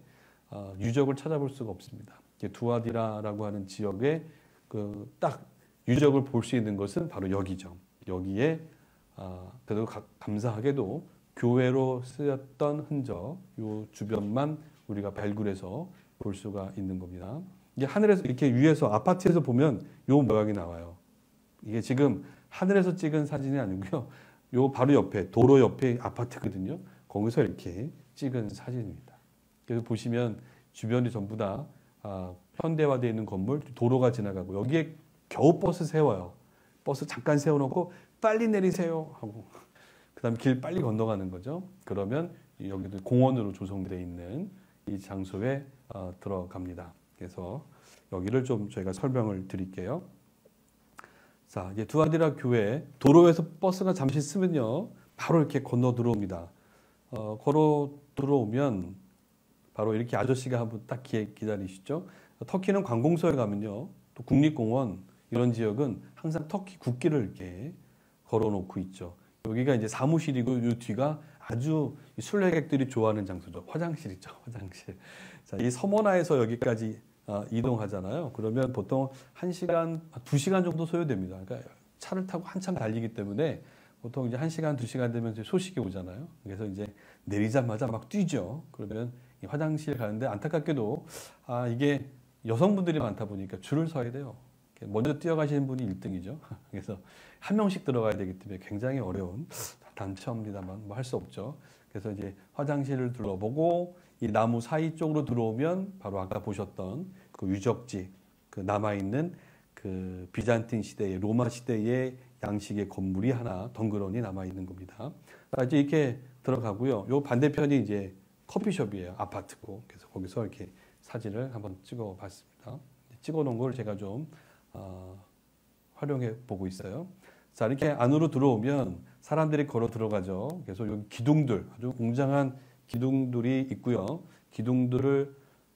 유적을 찾아볼 수가 없습니다. 두아디라라고 하는 지역에 딱 유적을 볼 수 있는 것은 바로 여기죠. 여기에 그래도 감사하게도 교회로 쓰였던 흔적, 요 주변만 우리가 발굴해서 볼 수가 있는 겁니다. 이게 하늘에서 이렇게 위에서 아파트에서 보면 요 모양이 나와요. 이게 지금 하늘에서 찍은 사진이 아니고요. 요 바로 옆에 도로 옆에 아파트거든요. 거기서 이렇게 찍은 사진입니다. 그래서 보시면 주변이 전부 다 현대화되어 있는 건물, 도로가 지나가고 여기에 겨우 버스 세워요. 버스 잠깐 세워놓고 빨리 내리세요 하고 그다음 길 빨리 건너가는 거죠. 그러면 여기도 공원으로 조성되어 있는 이 장소에 들어갑니다. 그래서 여기를 좀 저희가 설명을 드릴게요. 자, 이제 두아디라 교회 도로에서 버스가 잠시 쓰면요, 바로 이렇게 건너 들어옵니다. 걸어 들어오면 바로 이렇게 아저씨가 한분 딱 기다리시죠. 터키는 관공서에 가면요, 또 국립공원 이런 지역은 항상 터키 국기를 이렇게 걸어놓고 있죠. 여기가 이제 사무실이고 이 뒤가 아주 순례객들이 좋아하는 장소죠. 화장실이죠. 화장실. 자, 이 서머나에서 여기까지 이동하잖아요. 그러면 보통 1시간, 2시간 정도 소요됩니다. 그러니까 차를 타고 한참 달리기 때문에 보통 이제 1시간, 2시간 되면 이제 소식이 오잖아요. 그래서 이제 내리자마자 막 뛰죠. 그러면 이 화장실 가는데 안타깝게도 이게 여성분들이 많다 보니까 줄을 서야 돼요. 먼저 뛰어가시는 분이 1등이죠. 그래서 한 명씩 들어가야 되기 때문에 굉장히 어려운 단체입니다만 뭐 할 수 없죠. 그래서 이제 화장실을 둘러보고 이 나무 사이 쪽으로 들어오면 바로 아까 보셨던 그 유적지, 그 남아있는 그 비잔틴 시대의 로마 시대의 양식의 건물이 하나 덩그러니 남아있는 겁니다. 이제 이렇게 들어가고요. 요 반대편이 이제 커피숍이에요. 아파트고. 그래서 거기서 이렇게 사진을 한번 찍어 봤습니다. 찍어 놓은 걸 제가 좀 활용해 보고 있어요. 자, 이렇게 안으로 들어오면 사람들이 걸어 들어가죠. 그래서 여기 기둥들, 아주 웅장한 기둥들이 있고요. 기둥들을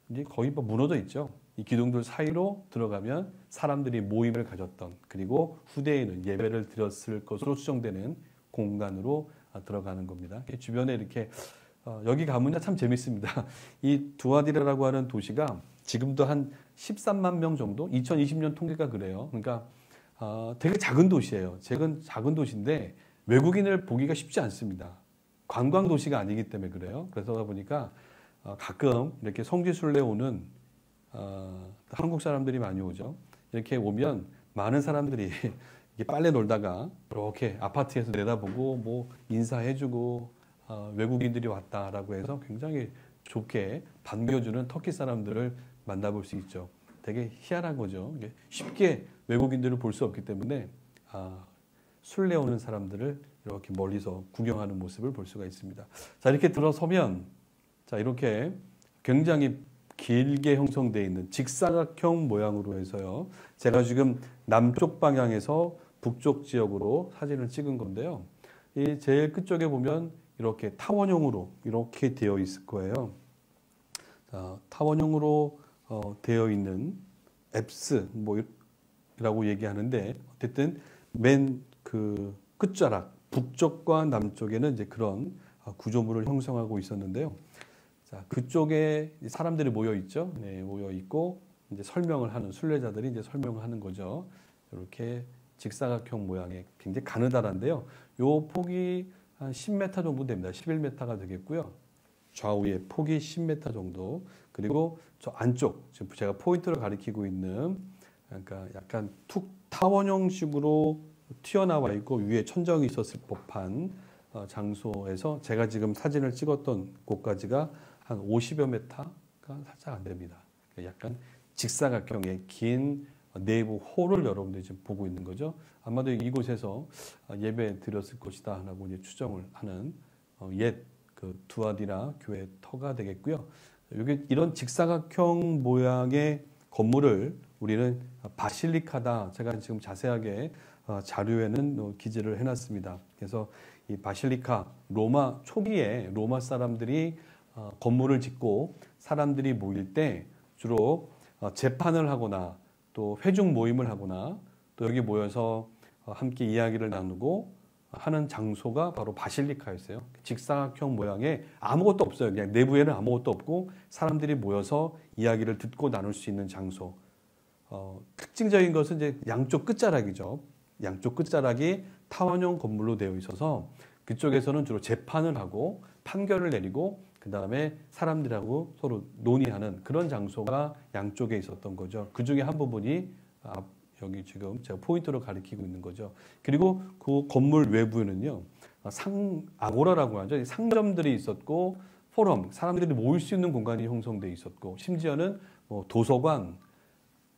이제 거의 뭐 무너져 있죠. 이 기둥들 사이로 들어가면 사람들이 모임을 가졌던, 그리고 후대에는 예배를 드렸을 것으로 추정되는 공간으로 들어가는 겁니다. 주변에 이렇게 여기 가면 참 재밌습니다. 이 두아디라라고 하는 도시가 지금도 한 13만 명 정도? 2020년 통계가 그래요. 그러니까 되게 작은 도시예요. 작은 도시인데 외국인을 보기가 쉽지 않습니다. 관광 도시가 아니기 때문에 그래요. 그래서 보니까 가끔 이렇게 성지순례 오는 한국 사람들이 많이 오죠. 이렇게 오면 많은 사람들이 빨래 놀다가 이렇게 아파트에서 내다보고 뭐 인사해주고 외국인들이 왔다라고 해서 굉장히 좋게 반겨주는 터키 사람들을 만나볼 수 있죠. 되게 희한한 거죠. 쉽게 외국인들을 볼 수 없기 때문에 순례 오는 사람들을 이렇게 멀리서 구경하는 모습을 볼 수가 있습니다. 자, 이렇게 들어서면 자, 이렇게 굉장히 길게 형성되어 있는 직사각형 모양으로 해서요. 제가 지금 남쪽 방향에서 북쪽 지역으로 사진을 찍은 건데요. 이 제일 끝쪽에 보면 이렇게 타원형으로 이렇게 되어 있을 거예요. 자, 타원형으로 되어 있는 앱스 뭐라고 얘기하는데 어쨌든 맨 그 끝자락 북쪽과 남쪽에는 이제 그런 구조물을 형성하고 있었는데요. 자, 그쪽에 사람들이 모여 있죠. 네, 모여 있고 이제 설명을 하는 순례자들이 이제 설명을 하는 거죠. 이렇게 직사각형 모양의 굉장히 가느다란데요. 요 폭이 한 10m 정도 됩니다. 11m가 되겠고요. 좌우에 폭이 10m 정도. 그리고 저 안쪽 지금 제가 포인트를 가리키고 있는 그러니까 약간 타원형식으로 튀어나와 있고 위에 천정이 있었을 법한 장소에서 제가 지금 사진을 찍었던 곳까지가 한 50여 m가 살짝 안 됩니다. 약간 직사각형의 긴 내부 홀을 여러분들이 지금 보고 있는 거죠. 아마도 이곳에서 예배 드렸을 것이다 라고 이제 추정을 하는 옛 그 두아디라 교회 터가 되겠고요. 여기 이런 직사각형 모양의 건물을 우리는 바실리카다. 제가 지금 자세하게 자료에는 기재를 해놨습니다. 그래서 이 바실리카 로마 초기에 로마 사람들이 건물을 짓고 사람들이 모일 때 주로 재판을 하거나 또 회중 모임을 하거나 또 여기 모여서 함께 이야기를 나누고 하는 장소가 바로 바실리카였어요. 직사각형 모양의 아무것도 없어요. 그냥 내부에는 아무것도 없고 사람들이 모여서 이야기를 듣고 나눌 수 있는 장소. 특징적인 것은 이제 양쪽 끝자락이죠. 양쪽 끝자락이 타원형 건물로 되어 있어서 그쪽에서는 주로 재판을 하고 판결을 내리고 그 다음에 사람들하고 서로 논의하는 그런 장소가 양쪽에 있었던 거죠. 그 중에 한 부분이 여기 지금 제가 포인트로 가리키고 있는 거죠. 그리고 그 건물 외부에는요, 아고라라고 하죠. 상점들이 있었고, 포럼, 사람들이 모일 수 있는 공간이 형성되어 있었고, 심지어는 뭐 도서관,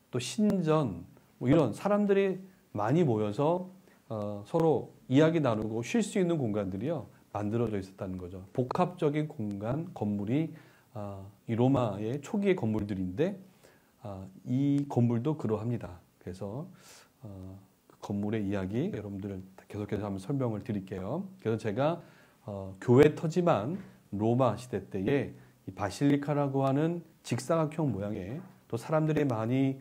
또 신전, 뭐 이런 사람들이 많이 모여서 서로 이야기 나누고 쉴 수 있는 공간들이요, 만들어져 있었다는 거죠. 복합적인 공간, 건물이 이 로마의 초기의 건물들인데, 이 건물도 그러합니다. 그래서 그 건물의 이야기 여러분들 계속해서 한번 설명을 드릴게요. 그래서 제가 교회 터지만 로마 시대 때에 이 바실리카라고 하는 직사각형 모양의 또 사람들이 많이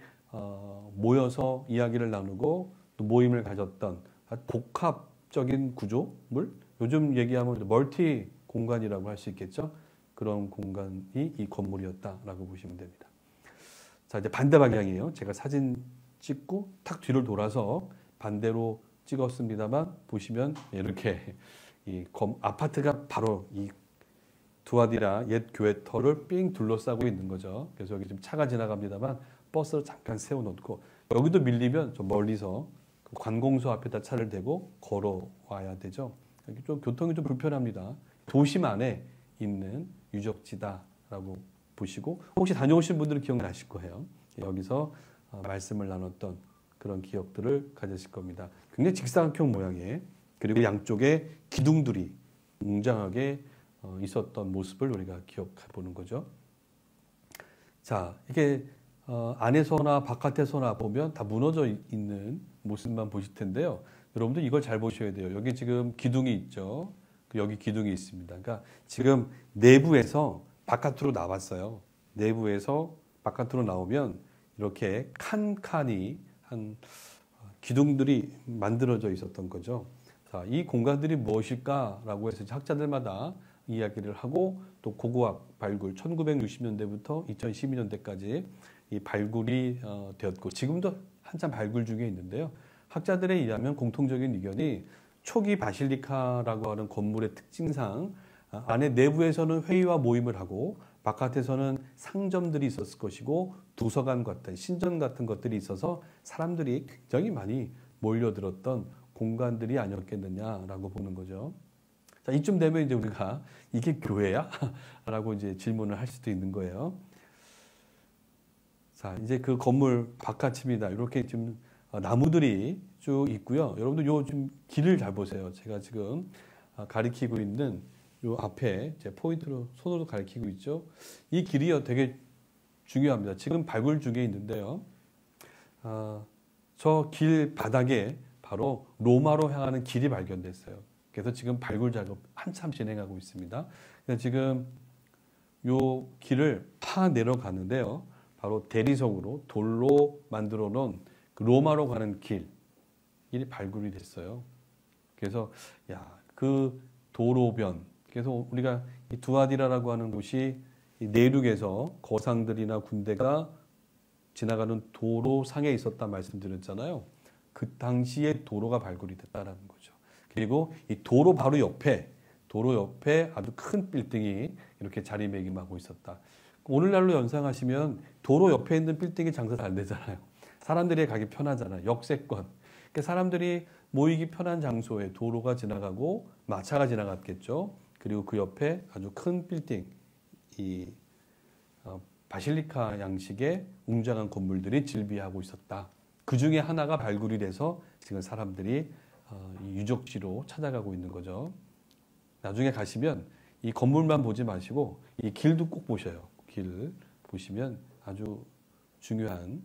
모여서 이야기를 나누고 또 모임을 가졌던 복합적인 구조물, 요즘 얘기하면 멀티 공간이라고 할 수 있겠죠. 그런 공간이 이 건물이었다라고 보시면 됩니다. 자, 자, 이제 반대 방향이에요. 제가 사진 찍고 탁 뒤를 돌아서 반대로 찍었습니다만 보시면 이렇게 아파트가 바로 이 두아디라 옛 교회 터를 삥 둘러싸고 있는 거죠. 그래서 여기 지금 차가 지나갑니다만 버스를 잠깐 세워놓고 여기도 밀리면 좀 멀리서 관공서 앞에다 차를 대고 걸어와야 되죠. 여기 좀 교통이 좀 불편합니다. 도심 안에 있는 유적지다라고 보시고 혹시 다녀오신 분들은 기억나실 거예요. 여기서 말씀을 나눴던 그런 기억들을 가지실 겁니다. 굉장히 직사각형 모양의 그리고 양쪽에 기둥들이 웅장하게 있었던 모습을 우리가 기억해 보는 거죠. 자, 이게 안에서나 바깥에서나 보면 다 무너져 있는 모습만 보실 텐데요. 여러분들 이걸 잘 보셔야 돼요. 여기 지금 기둥이 있죠. 여기 기둥이 있습니다. 그러니까 지금 내부에서 바깥으로 나왔어요. 내부에서 바깥으로 나오면 이렇게 칸칸이 한 기둥들이 만들어져 있었던 거죠. 자, 이 공간들이 무엇일까라고 해서 학자들마다 이야기를 하고 또 고고학 발굴 1960년대부터 2012년대까지 이 발굴이 되었고 지금도 한참 발굴 중에 있는데요. 학자들에 의하면 공통적인 의견이 초기 바실리카라고 하는 건물의 특징상 안에 내부에서는 회의와 모임을 하고 바깥에서는 상점들이 있었을 것이고 도서관 같은 신전 같은 것들이 있어서 사람들이 굉장히 많이 몰려들었던 공간들이 아니었겠느냐라고 보는 거죠. 자, 이쯤 되면 이제 우리가 이게 교회야? 라고 이제 질문을 할 수도 있는 거예요. 자, 이제 그 건물 바깥입니다. 이렇게 좀 나무들이 쭉 있고요. 여러분들 요 좀 길을 잘 보세요. 제가 지금 가리키고 있는 요 앞에 제 포인트로 손으로 가리키고 있죠. 이 길이요 되게 중요합니다. 지금 발굴 중에 있는데요. 저 길 바닥에 바로 로마로 향하는 길이 발견됐어요. 그래서 지금 발굴 작업 한참 진행하고 있습니다. 지금 요 길을 파 내려가는데요. 바로 대리석으로 돌로 만들어 놓은 그 로마로 가는 길이 발굴이 됐어요. 그래서 그 도로변, 그래서 우리가 이 두아디라라고 하는 곳이 이 내륙에서 거상들이나 군대가 지나가는 도로상에 있었다 말씀드렸잖아요. 그 당시에 도로가 발굴이 됐다라는 거죠. 그리고 이 도로 바로 옆에 아주 큰 빌딩이 이렇게 자리매김하고 있었다. 오늘날로 연상하시면 도로 옆에 있는 빌딩이 장사 잘 되잖아요. 사람들이 가기 편하잖아요. 역세권. 그러니까 사람들이 모이기 편한 장소에 도로가 지나가고 마차가 지나갔겠죠. 그리고 그 옆에 아주 큰 빌딩, 이 바실리카 양식의 웅장한 건물들이 질비하고 있었다. 그 중에 하나가 발굴이 돼서 지금 사람들이 유적지로 찾아가고 있는 거죠. 나중에 가시면 이 건물만 보지 마시고 이 길도 꼭 보셔요. 길 보시면 아주 중요한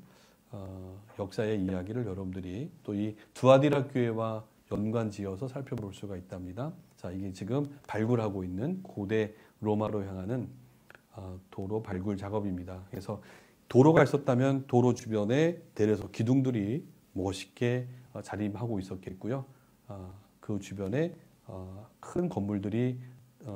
역사의 이야기를 여러분들이 또 이 두아디라 교회와 연관지어서 살펴볼 수가 있답니다. 자, 이게 지금 발굴하고 있는 고대 로마로 향하는 도로 발굴 작업입니다. 그래서 도로가 있었다면 도로 주변에 대려석 기둥들이 멋있게 자림하고 있었겠고요. 그 주변에 큰 건물들이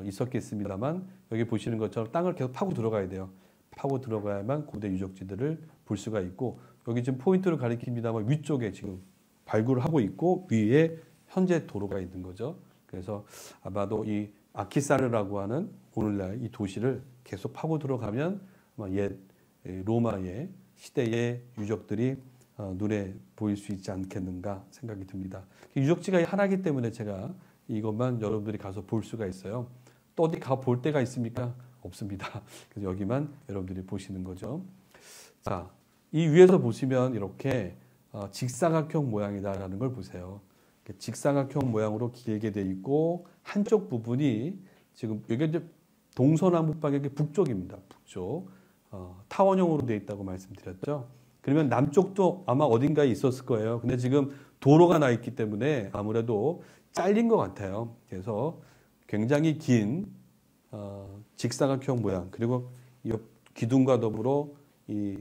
있었겠습니다만 여기 보시는 것처럼 땅을 계속 파고 들어가야 돼요. 파고 들어가야만 고대 유적지들을 볼 수가 있고 여기 지금 포인트를 가리킵니다만 위쪽에 지금 발굴을 하고 있고 위에 현재 도로가 있는 거죠. 그래서 아마도 이 아키사르라고 하는 오늘날 이 도시를 계속 파고 들어가면 아마 옛 로마의 시대의 유적들이 눈에 보일 수 있지 않겠는가 생각이 듭니다. 유적지가 하나이기 때문에 제가 이것만 여러분들이 가서 볼 수가 있어요. 또 어디 가 볼 데가 있습니까? 없습니다. 그래서 여기만 여러분들이 보시는 거죠. 자, 이 위에서 보시면 이렇게 직사각형 모양이다라는 걸 보세요. 직사각형 모양으로 길게 돼 있고 한쪽 부분이 지금 이게 이제 동서남북방향의 북쪽입니다. 북쪽 타원형으로 되어 있다고 말씀드렸죠. 그러면 남쪽도 아마 어딘가에 있었을 거예요. 근데 지금 도로가 나 있기 때문에 아무래도 잘린 것 같아요. 그래서 굉장히 긴 직사각형 모양 그리고 이 기둥과 더불어 이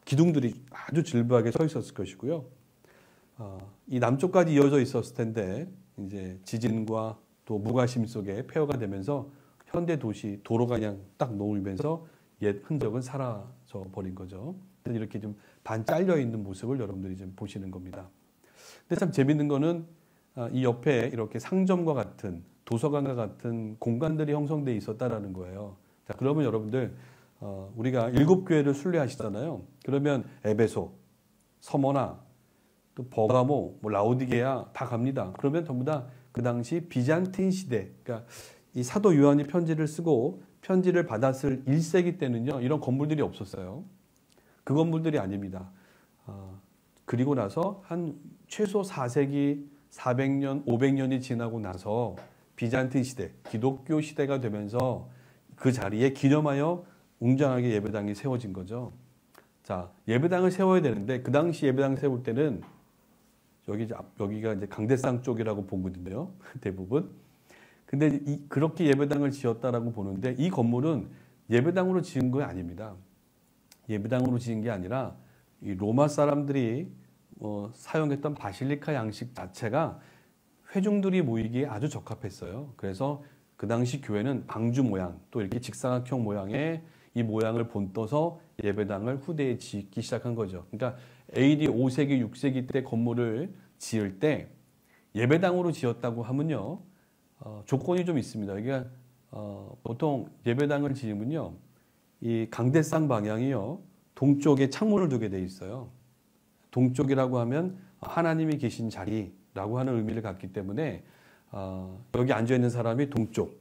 기둥들이 아주 질비하게 서 있었을 것이고요. 이 남쪽까지 이어져 있었을 텐데 이제 지진과 또 무관심 속에 폐허가 되면서 현대 도시 도로가 그냥 딱 놓이면서 옛 흔적은 사라져 버린 거죠. 겉에는 이렇게 좀 반 잘려 있는 모습을 여러분들이 좀 보시는 겁니다. 근데 참 재밌는 거는 이 옆에 이렇게 상점과 같은 도서관과 같은 공간들이 형성되어 있었다라는 거예요. 자, 그러면 여러분들 우리가 7교회를 순례하시잖아요. 그러면 에베소, 서머나, 또 버가모, 뭐 라오디게아 다 갑니다. 그러면 전부 다 그 당시 비잔틴 시대, 그러니까 이 사도 요한이 편지를 쓰고 편지를 받았을 1세기 때는요, 이런 건물들이 없었어요. 그 건물들이 아닙니다. 그리고 나서 한 최소 4세기, 400년, 500년이 지나고 나서 비잔틴 시대, 기독교 시대가 되면서 그 자리에 기념하여 웅장하게 예배당이 세워진 거죠. 자, 예배당을 세워야 되는데 그 당시 예배당 세울 때는 여기가 이제 강대상 쪽이라고 보거든요. 대부분. 근데 그렇게 예배당을 지었다라고 보는데 이 건물은 예배당으로 지은 거 아닙니다. 예배당으로 지은 게 아니라 이 로마 사람들이 사용했던 바실리카 양식 자체가 회중들이 모이기에 아주 적합했어요. 그래서 그 당시 교회는 방주 모양 또 이렇게 직사각형 모양의 이 모양을 본떠서 예배당을 후대에 짓기 시작한 거죠. 그러니까 AD 5세기, 6세기 때 건물을 지을 때 예배당으로 지었다고 하면요. 조건이 좀 있습니다. 그러니까 보통 예배당을 지으면요. 이 강대상 방향이요. 동쪽에 창문을 두게 돼 있어요. 동쪽이라고 하면 하나님이 계신 자리라고 하는 의미를 갖기 때문에 여기 앉아 있는 사람이 동쪽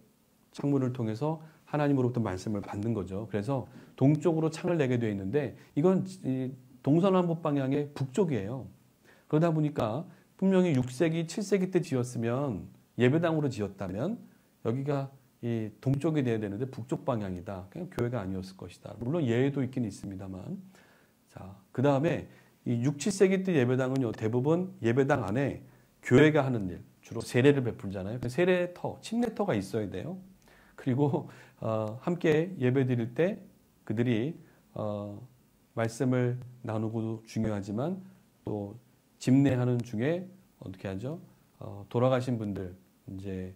창문을 통해서 하나님으로부터 말씀을 받는 거죠. 그래서 동쪽으로 창을 내게 되어 있는데 이건 동서남북 방향의 북쪽이에요. 그러다 보니까 분명히 6세기, 7세기 때 지었으면 예배당으로 지었다면 여기가 이 동쪽이 돼야 되는데 북쪽 방향이다. 그냥 교회가 아니었을 것이다. 물론 예외도 있긴 있습니다만. 자, 그 다음에 이 6, 7세기 때 예배당은요, 대부분 예배당 안에 교회가 하는 일, 주로 세례를 베풀잖아요. 세례터, 침례터가 있어야 돼요. 그리고 함께 예배 드릴 때 그들이 말씀을 나누고도 중요하지만 또 집례하는 중에 어떻게 하죠? 돌아가신 분들 이제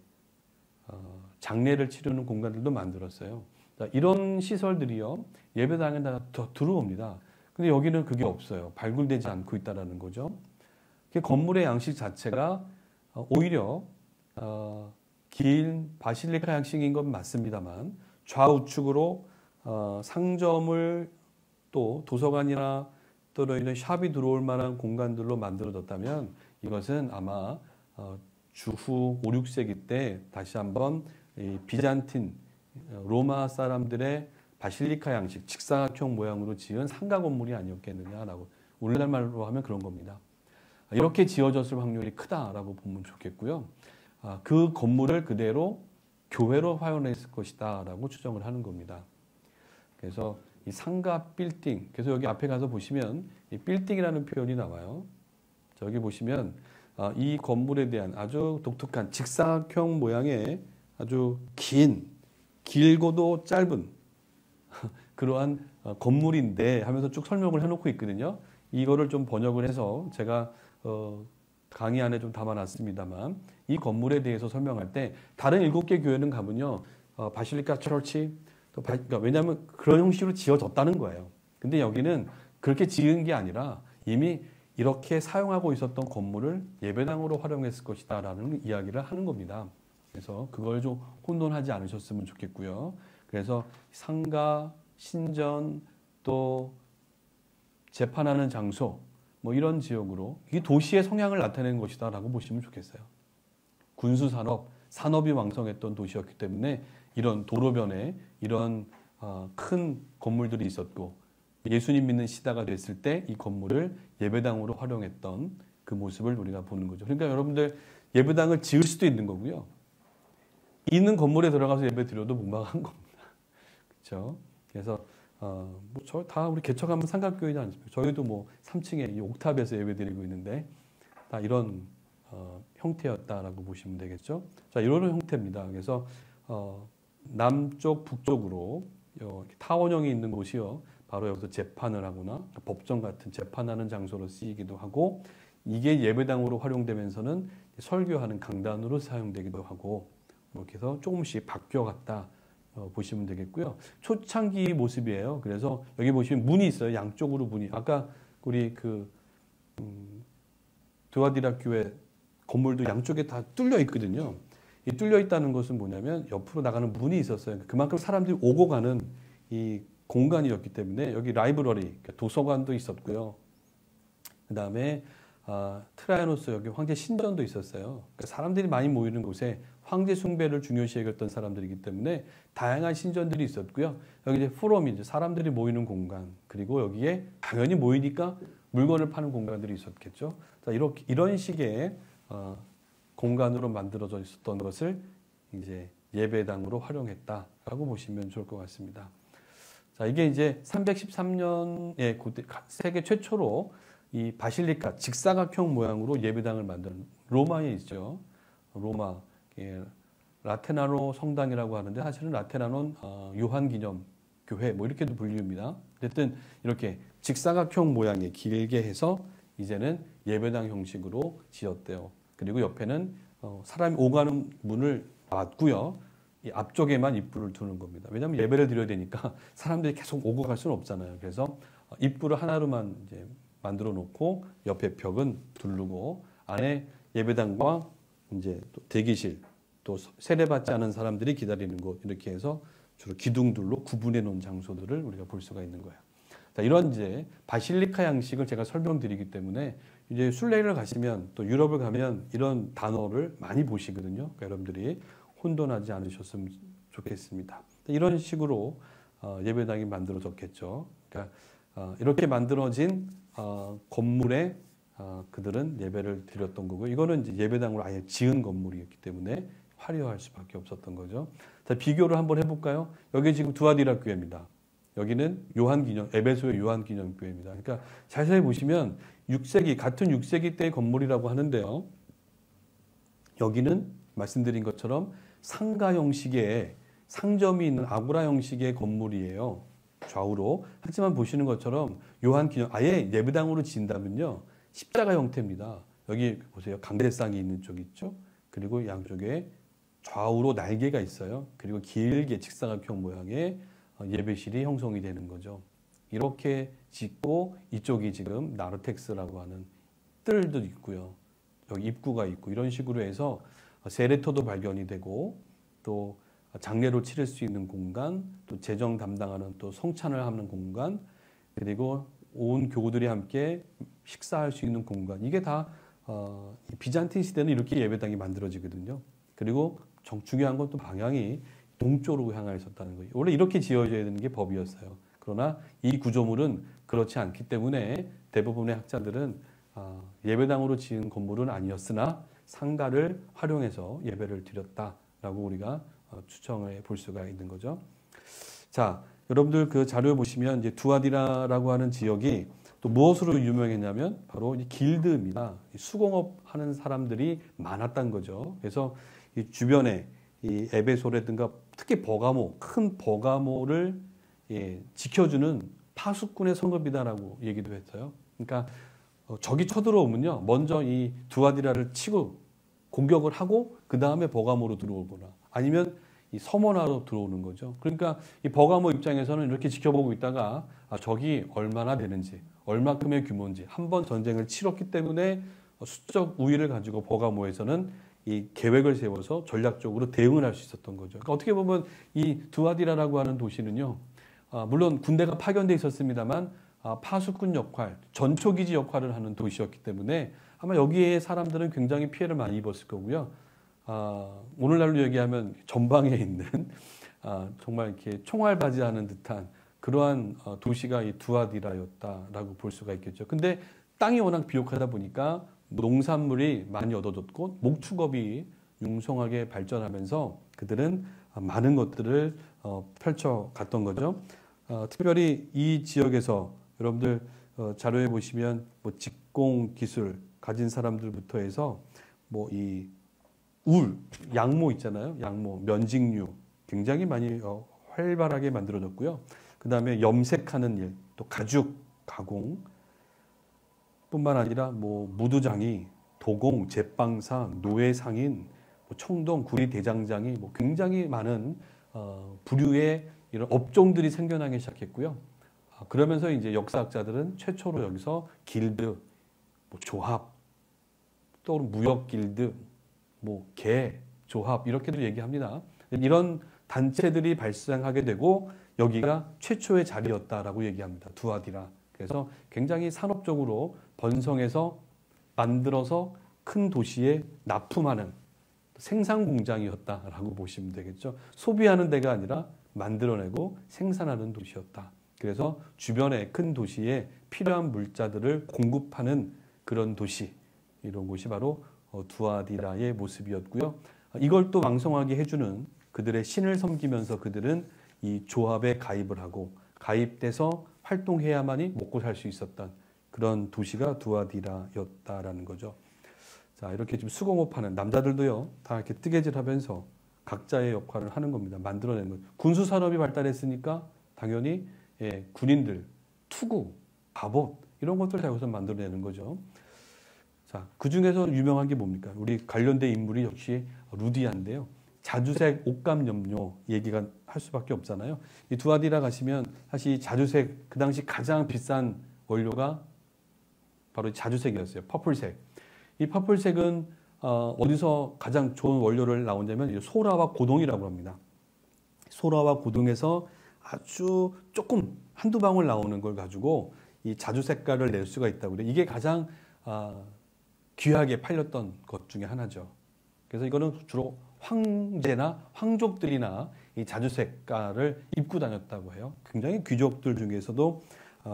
장례를 치르는 공간들도 만들었어요. 자, 이런 시설들이요 예배당에 다 들어옵니다. 근데 여기는 그게 없어요. 발굴되지 않고 있다라는 거죠. 건물의 양식 자체가 오히려 긴 바실리카 양식인 건 맞습니다만 좌우측으로 상점을 또 도서관이나 또 이런 샵이 들어올 만한 공간들로 만들어졌다면 이것은 아마 주후 5, 6세기 때 다시 한번 이 비잔틴 로마 사람들의 바실리카 양식 직사각형 모양으로 지은 상가 건물이 아니었겠느냐라고 오늘날 말로 하면 그런 겁니다. 이렇게 지어졌을 확률이 크다라고 보면 좋겠고요. 그 건물을 그대로 교회로 활용했을 것이다라고 추정을 하는 겁니다. 그래서 이 상가 빌딩, 그래서 여기 앞에 가서 보시면 이 빌딩이라는 표현이 나와요. 저기 보시면 이 건물에 대한 아주 독특한 직사각형 모양의 아주 길고도 짧은 그러한 건물인데 하면서 쭉 설명을 해놓고 있거든요. 이거를 좀 번역을 해서 제가 강의 안에 좀 담아놨습니다만 이 건물에 대해서 설명할 때 다른 7개 교회는 가면요. 바실리카 처치 그러니까 왜냐하면 그런 형식으로 지어졌다는 거예요. 근데 여기는 그렇게 지은 게 아니라 이미 이렇게 사용하고 있었던 건물을 예배당으로 활용했을 것이다 라는 이야기를 하는 겁니다. 그래서 그걸 좀 혼돈하지 않으셨으면 좋겠고요. 그래서 상가, 신전, 또 재판하는 장소 뭐 이런 지역으로 이 도시의 성향을 나타내는 것이다 라고 보시면 좋겠어요. 군수산업, 산업이 왕성했던 도시였기 때문에 이런 도로변에 이런 큰 건물들이 있었고 예수님 믿는 시대가 됐을 때 이 건물을 예배당으로 활용했던 그 모습을 우리가 보는 거죠. 그러니까 여러분들 예배당을 지을 수도 있는 거고요. 있는 건물에 들어가서 예배 드려도 무방한 겁니다. 그렇죠? 그래서 저 다 우리 개척하면 삼각교회지 않습니까? 저희도 뭐 3층에 이 옥탑에서 예배 드리고 있는데 다 이런 형태였다라고 보시면 되겠죠. 자, 이런 형태입니다. 그래서 남쪽 북쪽으로 타원형이 있는 곳이요. 바로 여기서 재판을 하거나 법정 같은 재판하는 장소로 쓰이기도 하고 이게 예배당으로 활용되면서는 설교하는 강단으로 사용되기도 하고 이렇게 해서 조금씩 바뀌어갔다 보시면 되겠고요. 초창기 모습이에요. 그래서 여기 보시면 문이 있어요. 양쪽으로 문이. 아까 우리 드와디라 교회 건물도 양쪽에 다 뚫려 있거든요. 이 뚫려 있다는 것은 뭐냐면 옆으로 나가는 문이 있었어요. 그만큼 사람들이 오고 가는 이 공간이었기 때문에 여기 라이브러리, 그러니까 도서관도 있었고요. 그 다음에 트라이아노스 여기 황제 신전도 있었어요. 그러니까 사람들이 많이 모이는 곳에 황제 숭배를 중요시 여겼던 사람들이기 때문에 다양한 신전들이 있었고요. 여기 이제 포럼이 이제 사람들이 모이는 공간, 그리고 여기에 당연히 모이니까 물건을 파는 공간들이 있었겠죠. 자, 이런 식의 공간으로 만들어져 있었던 것을 이제 예배당으로 활용했다라고 보시면 좋을 것 같습니다. 자, 이게 이제 313년에 세계 최초로 이 바실리카 직사각형 모양으로 예배당을 만든 로마에 있죠. 로마 라테나노 성당이라고 하는데 사실은 라테나노는 요한기념 교회 뭐 이렇게도 불립니다. 어쨌든 이렇게 직사각형 모양의 길게 해서 이제는 예배당 형식으로 지었대요. 그리고 옆에는 사람이 오가는 문을 닫고요. 이 앞쪽에만 입구를 두는 겁니다. 왜냐하면 예배를 드려야 되니까 사람들이 계속 오고 갈 수는 없잖아요. 그래서 입구를 하나로만 이제 만들어 놓고 옆에 벽은 두르고 안에 예배당과 이제 또 대기실 또 세례받지 않은 사람들이 기다리는 곳 이렇게 해서 주로 기둥들로 구분해 놓은 장소들을 우리가 볼 수가 있는 거예요. 자, 이런 이제 바실리카 양식을 제가 설명드리기 때문에 이제 순례를 가시면 또 유럽을 가면 이런 단어를 많이 보시거든요. 그러니까 여러분들이 혼돈하지 않으셨으면 좋겠습니다. 이런 식으로 예배당이 만들어졌겠죠. 그러니까 이렇게 만들어진 건물에 그들은 예배를 드렸던 거고, 이거는 이제 예배당으로 아예 지은 건물이었기 때문에 화려할 수밖에 없었던 거죠. 자, 비교를 한번 해볼까요? 여기 지금 두아디라 교회입니다. 여기는 에베소의 요한기념교회입니다. 그러니까 자세히 보시면 6세기, 같은 6세기 때의 건물이라고 하는데요. 여기는 말씀드린 것처럼 상가 형식의 상점이 있는 아고라 형식의 건물이에요. 좌우로. 하지만 보시는 것처럼 요한기념, 아예 예배당으로 지은다면요. 십자가 형태입니다. 여기 보세요. 강대상이 있는 쪽 있죠. 그리고 양쪽에 좌우로 날개가 있어요. 그리고 길게 직사각형 모양의 예배실이 형성이 되는 거죠. 이렇게 짓고 이쪽이 지금 나르텍스라고 하는 뜰도 있고요. 여기 입구가 있고 이런 식으로 해서 세례터도 발견이 되고 또 장례로 치를 수 있는 공간, 또 재정 담당하는 또 성찬을 하는 공간, 그리고 온 교우들이 함께 식사할 수 있는 공간. 이게 다 비잔틴 시대는 이렇게 예배당이 만들어지거든요. 그리고 중요한 건 또 방향이 동쪽으로 향해 있었다는 거예요. 원래 이렇게 지어져야 되는 게 법이었어요. 그러나 이 구조물은 그렇지 않기 때문에 대부분의 학자들은 예배당으로 지은 건물은 아니었으나 상가를 활용해서 예배를 드렸다라고 우리가 추정해 볼 수가 있는 거죠. 자, 여러분들 그 자료 보시면 이제 두아디라라고 하는 지역이 또 무엇으로 유명했냐면 바로 이 길드입니다. 수공업 하는 사람들이 많았던 거죠. 그래서 이 주변에 이 에베소라든가 특히 버가모, 큰 버가모를 지켜주는 파수꾼의 성읍이다라고 얘기도 했어요. 그러니까 적이 쳐들어오면요, 먼저 이 두아디라를 치고 공격을 하고 그 다음에 버가모로 들어오거나 아니면 이 서머나로 들어오는 거죠. 그러니까 이 버가모 입장에서는 이렇게 지켜보고 있다가 적이 얼마나 되는지, 얼마큼의 규모인지 한번 전쟁을 치렀기 때문에 수적 우위를 가지고 버가모에서는 이 계획을 세워서 전략적으로 대응을 할 수 있었던 거죠. 그러니까 어떻게 보면 이 두아디라라고 하는 도시는요, 물론 군대가 파견돼 있었습니다만 파수꾼 역할, 전초기지 역할을 하는 도시였기 때문에 아마 여기에 사람들은 굉장히 피해를 많이 입었을 거고요. 오늘날로 얘기하면 전방에 있는 정말 이렇게 총알바지하는 듯한 그러한 도시가 이 두아디라였다라고 볼 수가 있겠죠. 근데 땅이 워낙 비옥하다 보니까 농산물이 많이 얻어졌고 목축업이 융성하게 발전하면서 그들은 많은 것들을 펼쳐갔던 거죠. 특별히 이 지역에서 여러분들 자료에 보시면 뭐 직공 기술 가진 사람들부터 해서 뭐 이 양모 있잖아요. 양모, 면직류 굉장히 많이 활발하게 만들어졌고요. 그 다음에 염색하는 일, 또 가죽 가공 뿐만 아니라 뭐 무두장이, 도공, 제빵사, 노예 상인, 청동, 구리 대장장이 뭐 굉장히 많은 부류의 이런 업종들이 생겨나기 시작했고요. 그러면서 이제 역사학자들은 최초로 여기서 길드, 뭐 조합, 또 무역 길드, 뭐 개, 조합 이렇게도 얘기합니다. 이런 단체들이 발생하게 되고 여기가 최초의 자리였다라고 얘기합니다. 두아디라. 그래서 굉장히 산업적으로 번성해서 만들어서 큰 도시에 납품하는 생산 공장이었다라고 보시면 되겠죠. 소비하는 데가 아니라 만들어내고 생산하는 도시였다. 그래서 주변의 큰 도시에 필요한 물자들을 공급하는 그런 도시, 이런 곳이 바로 두아디라의 모습이었고요. 이걸 또 왕성하게 해주는 그들의 신을 섬기면서 그들은 이 조합에 가입을 하고 가입돼서 활동해야만이 먹고 살 수 있었던 그런 도시가 두아디라였다라는 거죠. 자, 이렇게 지금 수공업하는 남자들도요, 다 이렇게 뜨개질하면서 각자의 역할을 하는 겁니다. 만들어내는 것. 군수 산업이 발달했으니까 당연히 군인들, 투구, 갑옷 이런 것들 다 여기서 만들어내는 거죠. 자, 그 중에서 유명한 게 뭡니까? 우리 관련된 인물이 역시 루디아인데요. 자주색 옷감 염료 얘기가 할 수밖에 없잖아요. 이 두아디라 가시면 사실 자주색 그 당시 가장 비싼 원료가 바로 자주색이었어요. 퍼플색. 이 퍼플색은 어디서 가장 좋은 원료를 나오냐면 소라와 고동이라고 합니다. 소라와 고동에서 아주 조금 한두 방울 나오는 걸 가지고 이 자주 색깔을 낼 수가 있다고 그래요. 이게 가장 귀하게 팔렸던 것 중에 하나죠. 그래서 이거는 주로 황제나 황족들이나 이 자주 색깔을 입고 다녔다고 해요. 굉장히 귀족들 중에서도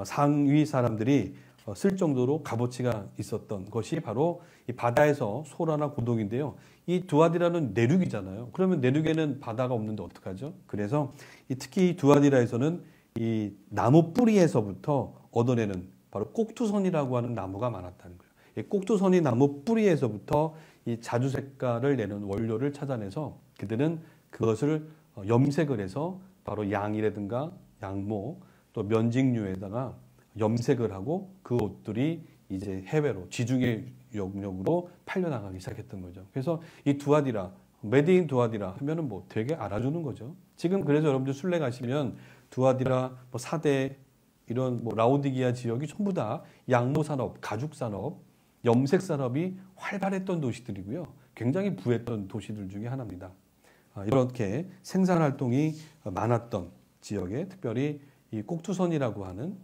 상위 사람들이 쓸 정도로 값어치가 있었던 것이 바로 이 바다에서 소라나 고동인데요. 이 두아디라는 내륙이잖아요. 그러면 내륙에는 바다가 없는데 어떡하죠? 그래서 특히 두아디라에서는 이 나무 뿌리에서부터 얻어내는 바로 꼭두선이라고 하는 나무가 많았다는 거예요. 이 꼭두선이 나무 뿌리에서부터 이 자주 색깔을 내는 원료를 찾아내서 그들은 그것을 염색을 해서 바로 양이라든가 양모 또 면직류에다가 염색을 하고 그 옷들이 이제 해외로 지중해 영역으로 팔려나가기 시작했던 거죠. 그래서 이 두아디라, 메드인 두아디라 하면은 뭐 되게 알아주는 거죠. 지금 그래서 여러분들 순례 가시면 두아디라, 뭐 사대 이런 뭐 라오디기아 지역이 전부 다 양모 산업, 가죽 산업, 염색 산업이 활발했던 도시들이고요. 굉장히 부했던 도시들 중에 하나입니다. 이렇게 생산 활동이 많았던 지역에 특별히 이 꼭두선이라고 하는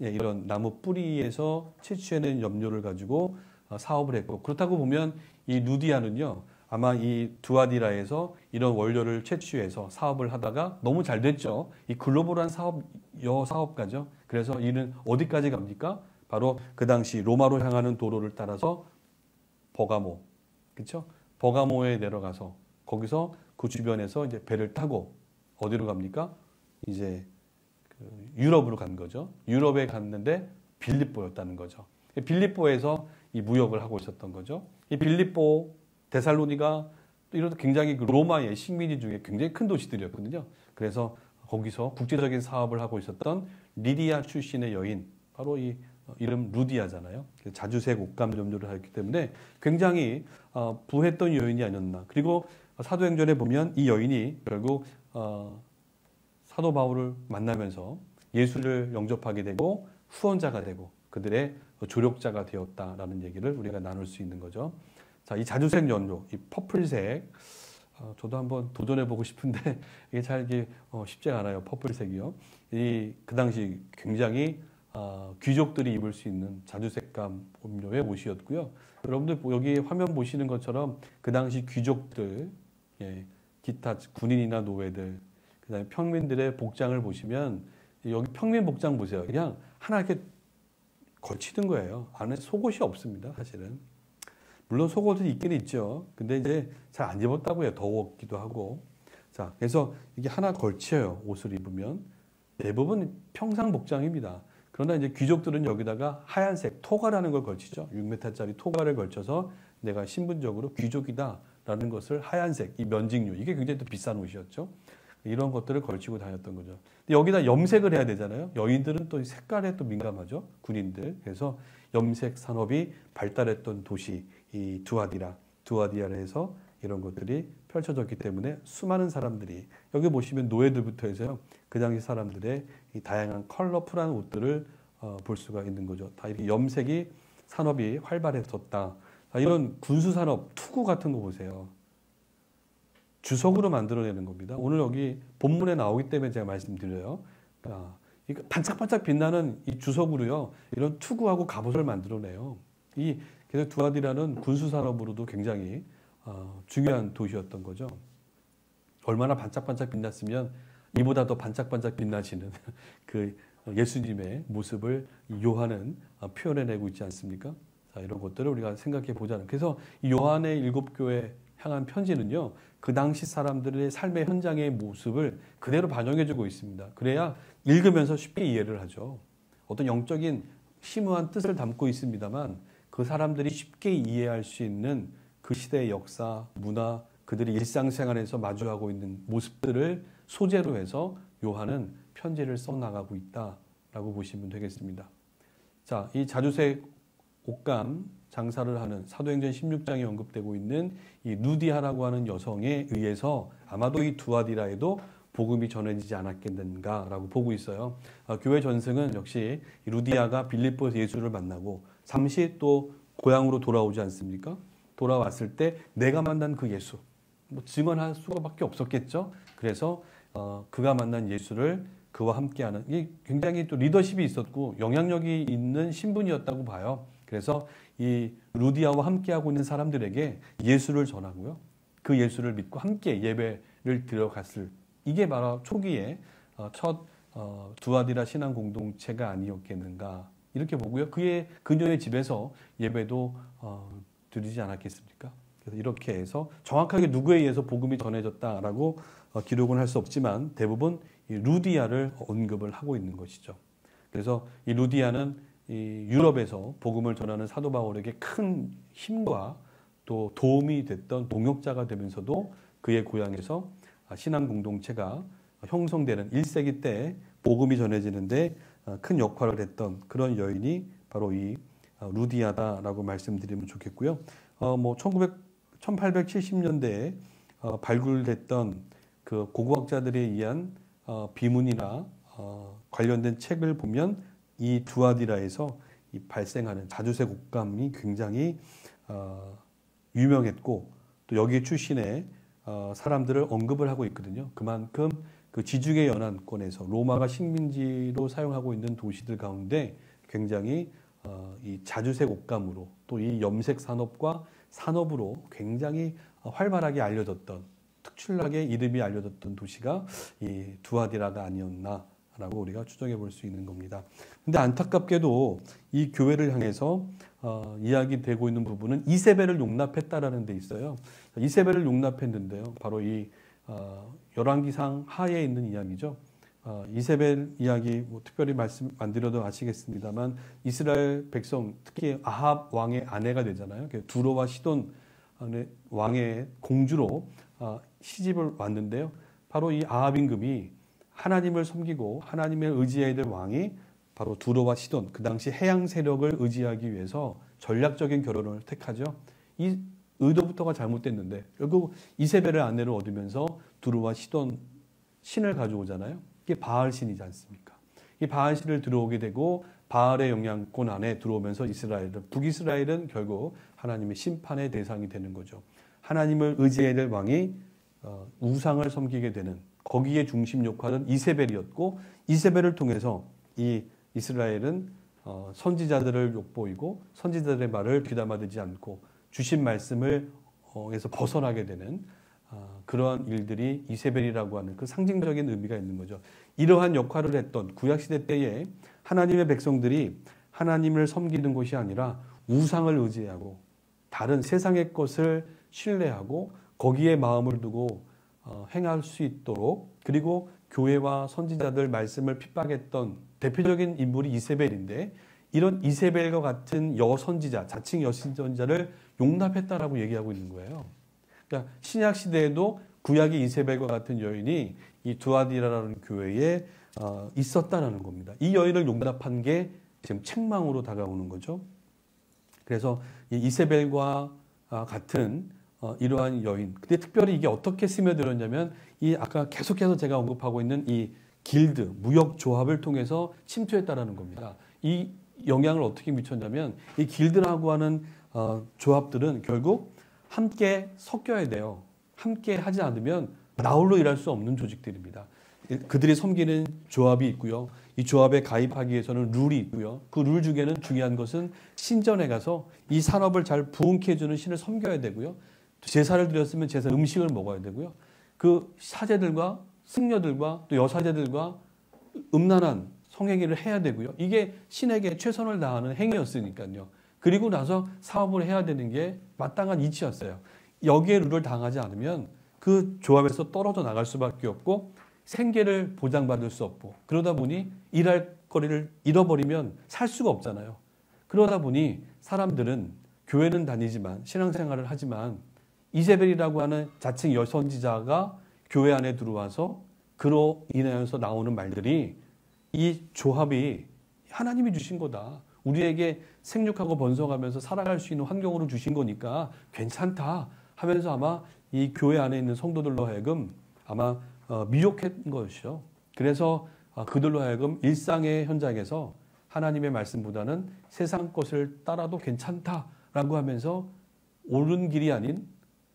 이런 나무 뿌리에서 채취해낸 염료를 가지고 사업을 했고, 그렇다고 보면 이 누디아는요 아마 이 두아디라에서 이런 원료를 채취해서 사업을 하다가 너무 잘 됐죠. 이 글로벌한 사업가죠. 그래서 이는 어디까지 갑니까? 바로 그 당시 로마로 향하는 도로를 따라서 버가모, 그렇죠? 버가모에 내려가서 거기서 그 주변에서 이제 배를 타고 어디로 갑니까? 이제 유럽으로 간 거죠. 유럽에 갔는데 빌립보였다는 거죠. 빌립보에서 이 무역을 하고 있었던 거죠. 이 빌립보, 데살로니가 이런 굉장히 그 로마의 식민지 중에 굉장히 큰 도시들이었거든요. 그래서 거기서 국제적인 사업을 하고 있었던 리디아 출신의 여인, 바로 이 이름 루디아잖아요. 자주색 옷감 염료를 했기 때문에 굉장히 부했던 여인이 아니었나. 그리고 사도행전에 보면 이 여인이 결국 사도 바울을 만나면서 예수를 영접하게 되고 후원자가 되고 그들의 조력자가 되었다라는 얘기를 우리가 나눌 수 있는 거죠. 자, 이 자주색 연료, 이 퍼플색, 저도 한번 도전해보고 싶은데 이게 잘 쉽지 않아요. 퍼플색이요. 그 당시 굉장히 귀족들이 입을 수 있는 자주색감 음료의 옷이었고요. 여러분들 여기 화면 보시는 것처럼 그 당시 귀족들, 기타 군인이나 노예들, 그다음에 평민들의 복장을 보시면 여기 평민 복장 보세요. 그냥 하나 이렇게 걸치는 거예요. 안에 속옷이 없습니다. 사실은. 물론 속옷은 있긴 있죠. 근데 이제 잘 안 입었다고 해요. 더웠기도 하고. 자, 그래서 이게 하나 걸쳐요. 옷을 입으면. 대부분 평상 복장입니다. 그러나 이제 귀족들은 여기다가 하얀색 토가라는 걸 걸치죠. 6m짜리 토가를 걸쳐서 내가 신분적으로 귀족이다라는 것을 하얀색, 이 면직류, 이게 굉장히 또 비싼 옷이었죠. 이런 것들을 걸치고 다녔던 거죠. 근데 여기다 염색을 해야 되잖아요. 여인들은 또 색깔에 또 민감하죠. 군인들. 그래서 염색 산업이 발달했던 도시, 이 두아디라에서 이런 것들이 펼쳐졌기 때문에 수많은 사람들이 여기 보시면 노예들부터 해서요. 그 당시 사람들의 이 다양한 컬러풀한 옷들을 볼 수가 있는 거죠. 다 이렇게 염색이 산업이 활발해졌다. 이런 군수산업, 투구 같은 거 보세요. 주석으로 만들어내는 겁니다. 오늘 여기 본문에 나오기 때문에 제가 말씀드려요. 반짝반짝 빛나는 이 주석으로요. 이런 투구하고 갑옷을 만들어내요. 그래서 두아디라는 군수산업으로도 굉장히 중요한 도시였던 거죠. 얼마나 반짝반짝 빛났으면 이보다 더 반짝반짝 빛나시는 그 예수님의 모습을 요한은 표현해내고 있지 않습니까? 자, 이런 것들을 우리가 생각해 보자는. 그래서 요한의 7교회 향한 편지는요, 그 당시 사람들의 삶의 현장의 모습을 그대로 반영해주고 있습니다. 그래야 읽으면서 쉽게 이해를 하죠. 어떤 영적인 심오한 뜻을 담고 있습니다만 그 사람들이 쉽게 이해할 수 있는 그 시대의 역사, 문화, 그들이 일상생활에서 마주하고 있는 모습들을 소재로 해서 요한은 편지를 써나가고 있다라고 보시면 되겠습니다. 자, 이 자주색 옷감 장사를 하는 사도행전 16장에 언급되고 있는 이 루디아라고 하는 여성에 의해서 아마도 이 두아디라에도 복음이 전해지지 않았겠는가라고 보고 있어요. 교회 전승은 역시 루디아가 빌립보에서 예수를 만나고 잠시 또 고향으로 돌아오지 않습니까? 돌아왔을 때 내가 만난 그 예수, 증언할 수밖에 없었겠죠. 그래서 그가 만난 예수를 그와 함께하는, 이 굉장히 또 리더십이 있었고 영향력이 있는 신분이었다고 봐요. 그래서 이 루디아와 함께하고 있는 사람들에게 예수를 전하고요. 그 예수를 믿고 함께 예배를 드려갔을, 이게 바로 초기에 첫 두아디라 신앙 공동체가 아니었겠는가 이렇게 보고요. 그녀의 집에서 예배도 드리지 않았겠습니까? 그래서 이렇게 해서 정확하게 누구에 의해서 복음이 전해졌다라고 기록은 할 수 없지만 대부분 이 루디아를 언급을 하고 있는 것이죠. 그래서 이 루디아는 이 유럽에서 복음을 전하는 사도 바울에게 큰 힘과 또 도움이 됐던 동역자가 되면서도 그의 고향에서 신앙 공동체가 형성되는 1세기 때 복음이 전해지는데 큰 역할을 했던 그런 여인이 바로 이 루디아다라고 말씀드리면 좋겠고요. 1870년대에 발굴됐던 그 고고학자들에 의한 비문이나 관련된 책을 보면 이 두아디라에서 이 발생하는 자주색 옷감이 굉장히 유명했고 또 여기 출신의 사람들을 언급을 하고 있거든요. 그만큼 그 지중해 연안권에서 로마가 식민지로 사용하고 있는 도시들 가운데 굉장히 이 자주색 옷감으로 또 이 염색 산업과 산업으로 굉장히 활발하게 알려졌던, 특출나게 이름이 알려졌던 도시가 이 두아디라가 아니었나라고 우리가 추정해 볼 수 있는 겁니다. 근데 안타깝게도 이 교회를 향해서 이야기되고 있는 부분은 이세벨을 용납했다라는 데 있어요. 이세벨을 용납했는데요. 바로 이 열왕기상 하에 있는 이야기죠. 이세벨 이야기 특별히 말씀 안 드려도 아시겠습니다만 이스라엘 백성, 특히 아합 왕의 아내가 되잖아요. 두로와 시돈 왕의 공주로 시집을 왔는데요. 바로 이 아합 임금이 하나님을 섬기고 하나님의 의지해야 될 왕이 바로 두로와 시돈, 그 당시 해양 세력을 의지하기 위해서 전략적인 결혼을 택하죠. 이 의도부터가 잘못됐는데 결국 이세벨의 아내를 얻으면서 두로와 시돈 신을 가져오잖아요. 이게 바알 신이지 않습니까? 이 바알 신을 들어오게 되고 바알의 영향권 안에 들어오면서 북이스라엘은 결국 하나님의 심판의 대상이 되는 거죠. 하나님을 의지해야 될 왕이 우상을 섬기게 되는, 거기에 중심 역할은 이세벨이었고 이세벨을 통해서 이 이스라엘은 선지자들을 욕보이고 선지자들의 말을 귀담아 듣지 않고 주신 말씀을 에서 벗어나게 되는 그러한 일들이 이세벨이라고 하는 그 상징적인 의미가 있는 거죠. 이러한 역할을 했던 구약시대 때에 하나님의 백성들이 하나님을 섬기는 것이 아니라 우상을 의지하고 다른 세상의 것을 신뢰하고 거기에 마음을 두고 행할 수 있도록, 그리고 교회와 선지자들 말씀을 핍박했던 대표적인 인물이 이세벨인데 이런 이세벨과 같은 여선지자, 자칭 여선지자를 용납했다라고 얘기하고 있는 거예요. 그러니까 신약 시대에도 구약의 이세벨과 같은 여인이 이 두아디라라는 교회에 있었다라는 겁니다. 이 여인을 용납한 게 지금 책망으로 다가오는 거죠. 그래서 이 이세벨과 같은 이러한 여인. 근데 특별히 이게 어떻게 스며들었냐면 이 아까 계속해서 제가 언급하고 있는 이 길드, 무역 조합을 통해서 침투했다라는 겁니다. 이 영향을 어떻게 미쳤냐면 이 길드라고 하는 조합들은 결국 함께 섞여야 돼요. 함께 하지 않으면 나홀로 일할 수 없는 조직들입니다. 그들이 섬기는 조합이 있고요. 이 조합에 가입하기 위해서는 룰이 있고요. 그 룰 중에는 중요한 것은 신전에 가서 이 산업을 잘 부흥케 해주는 신을 섬겨야 되고요. 제사를 드렸으면 제사 음식을 먹어야 되고요. 그 사제들과 승려들과 또 여사제들과 음란한 성행위를 해야 되고요. 이게 신에게 최선을 다하는 행위였으니까요. 그리고 나서 사업을 해야 되는 게 마땅한 이치였어요. 여기에 룰을 당하지 않으면 그 조합에서 떨어져 나갈 수밖에 없고 생계를 보장받을 수 없고 그러다 보니 일할 거리를 잃어버리면 살 수가 없잖아요. 그러다 보니 사람들은 교회는 다니지만 신앙생활을 하지만 이세벨이라고 하는 자칭 여선지자가 교회 안에 들어와서 그로 인하여서 나오는 말들이 이 조합이 하나님이 주신 거다. 우리에게 생육하고 번성하면서 살아갈 수 있는 환경으로 주신 거니까 괜찮다 하면서 아마 이 교회 안에 있는 성도들로 하여금 아마 미혹한 것이죠. 그래서 그들로 하여금 일상의 현장에서 하나님의 말씀보다는 세상 것을 따라도 괜찮다라고 하면서 옳은 길이 아닌